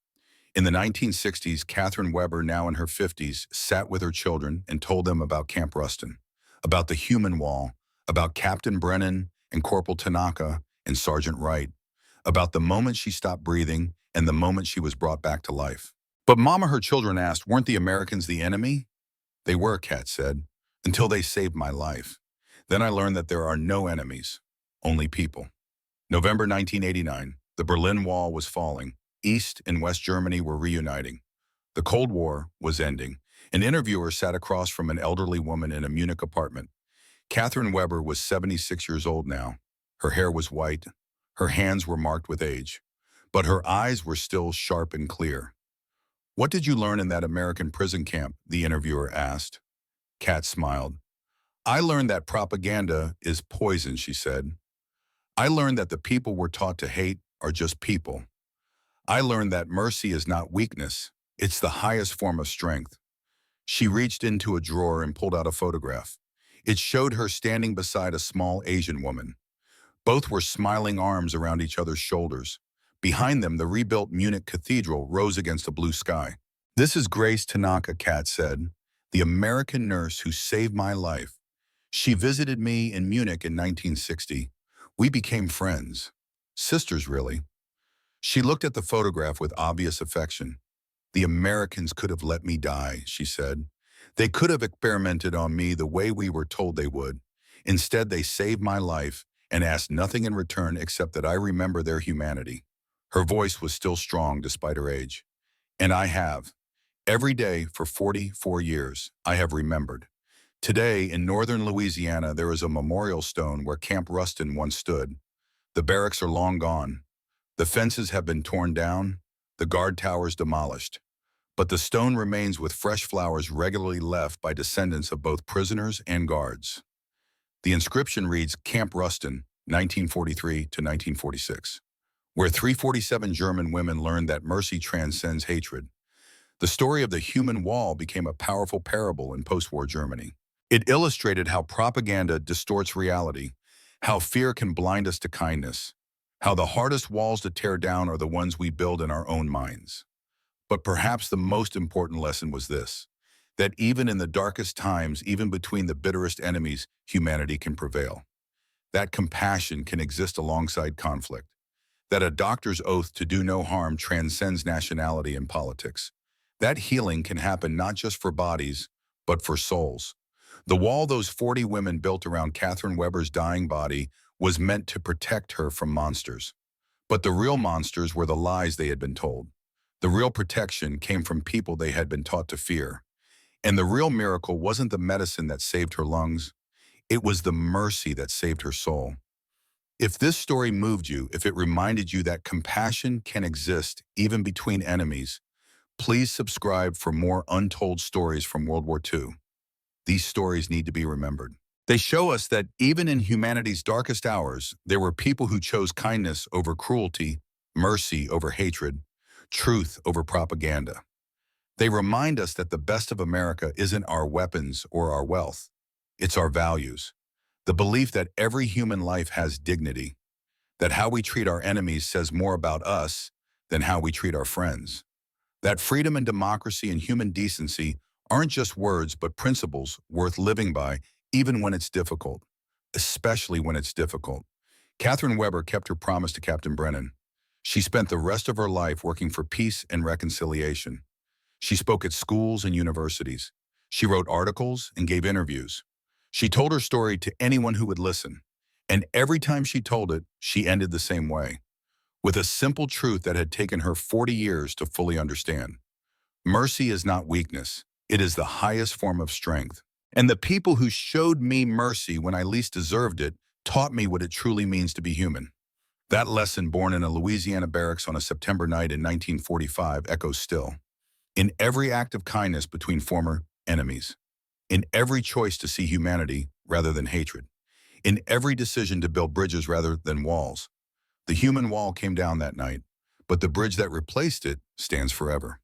In the 1960s, Catherine Weber, now in her 50s, sat with her children and told them about Camp Rustin, about the human wall, about Captain Brennan and Corporal Tanaka and Sergeant Wright, about the moment she stopped breathing and the moment she was brought back to life. But Mama, her children asked, weren't the Americans the enemy? They were, Kat said, until they saved my life. Then I learned that there are no enemies, only people. November 1989, the Berlin Wall was falling. East and West Germany were reuniting. The Cold War was ending. An interviewer sat across from an elderly woman in a Munich apartment. Catherine Weber was 76 years old now. Her hair was white. Her hands were marked with age. But her eyes were still sharp and clear. What did you learn in that American prison camp? The interviewer asked. Kat smiled. I learned that propaganda is poison, she said. I learned that the people we're taught to hate are just people. I learned that mercy is not weakness. It's the highest form of strength. She reached into a drawer and pulled out a photograph. It showed her standing beside a small Asian woman. Both were smiling, arms around each other's shoulders. Behind them, the rebuilt Munich Cathedral rose against a blue sky. This is Grace Tanaka, Kat said, the American nurse who saved my life. She visited me in Munich in 1960. We became friends. Sisters, really. She looked at the photograph with obvious affection. The Americans could have let me die, she said. They could have experimented on me the way we were told they would. Instead, they saved my life and asked nothing in return except that I remember their humanity. Her voice was still strong despite her age. And I have. Every day for 44 years, I have remembered. Today, in northern Louisiana, there is a memorial stone where Camp Rustin once stood. The barracks are long gone. The fences have been torn down, the guard towers demolished. But the stone remains with fresh flowers regularly left by descendants of both prisoners and guards. The inscription reads, Camp Rustin, 1943 to 1946, where 347 German women learned that mercy transcends hatred. The story of the human wall became a powerful parable in post-war Germany. It illustrated how propaganda distorts reality, how fear can blind us to kindness, how the hardest walls to tear down are the ones we build in our own minds. But perhaps the most important lesson was this, that even in the darkest times, even between the bitterest enemies, humanity can prevail. That compassion can exist alongside conflict. that a doctor's oath to do no harm transcends nationality and politics. That healing can happen not just for bodies, but for souls. The wall those 40 women built around Catherine Weber's dying body was meant to protect her from monsters. But the real monsters were the lies they had been told. The real protection came from people they had been taught to fear. And the real miracle wasn't the medicine that saved her lungs, it was the mercy that saved her soul. If this story moved you, if it reminded you that compassion can exist even between enemies, please subscribe for more untold stories from World War II. These stories need to be remembered. They show us that even in humanity's darkest hours, there were people who chose kindness over cruelty, mercy over hatred, truth over propaganda. They remind us that the best of America isn't our weapons or our wealth. It's our values. The belief that every human life has dignity, that how we treat our enemies says more about us than how we treat our friends. That freedom and democracy and human decency aren't just words but principles worth living by even when it's difficult, especially when it's difficult. Catherine Weber kept her promise to Captain Brennan. She spent the rest of her life working for peace and reconciliation. She spoke at schools and universities. She wrote articles and gave interviews. She told her story to anyone who would listen. And every time she told it, she ended the same way, with a simple truth that had taken her 40 years to fully understand. Mercy is not weakness. It is the highest form of strength. And the people who showed me mercy when I least deserved it taught me what it truly means to be human. That lesson, born in a Louisiana barracks on a September night in 1945, echoes still. In every act of kindness between former enemies. In every choice to see humanity rather than hatred. In every decision to build bridges rather than walls. The human wall came down that night, but the bridge that replaced it stands forever.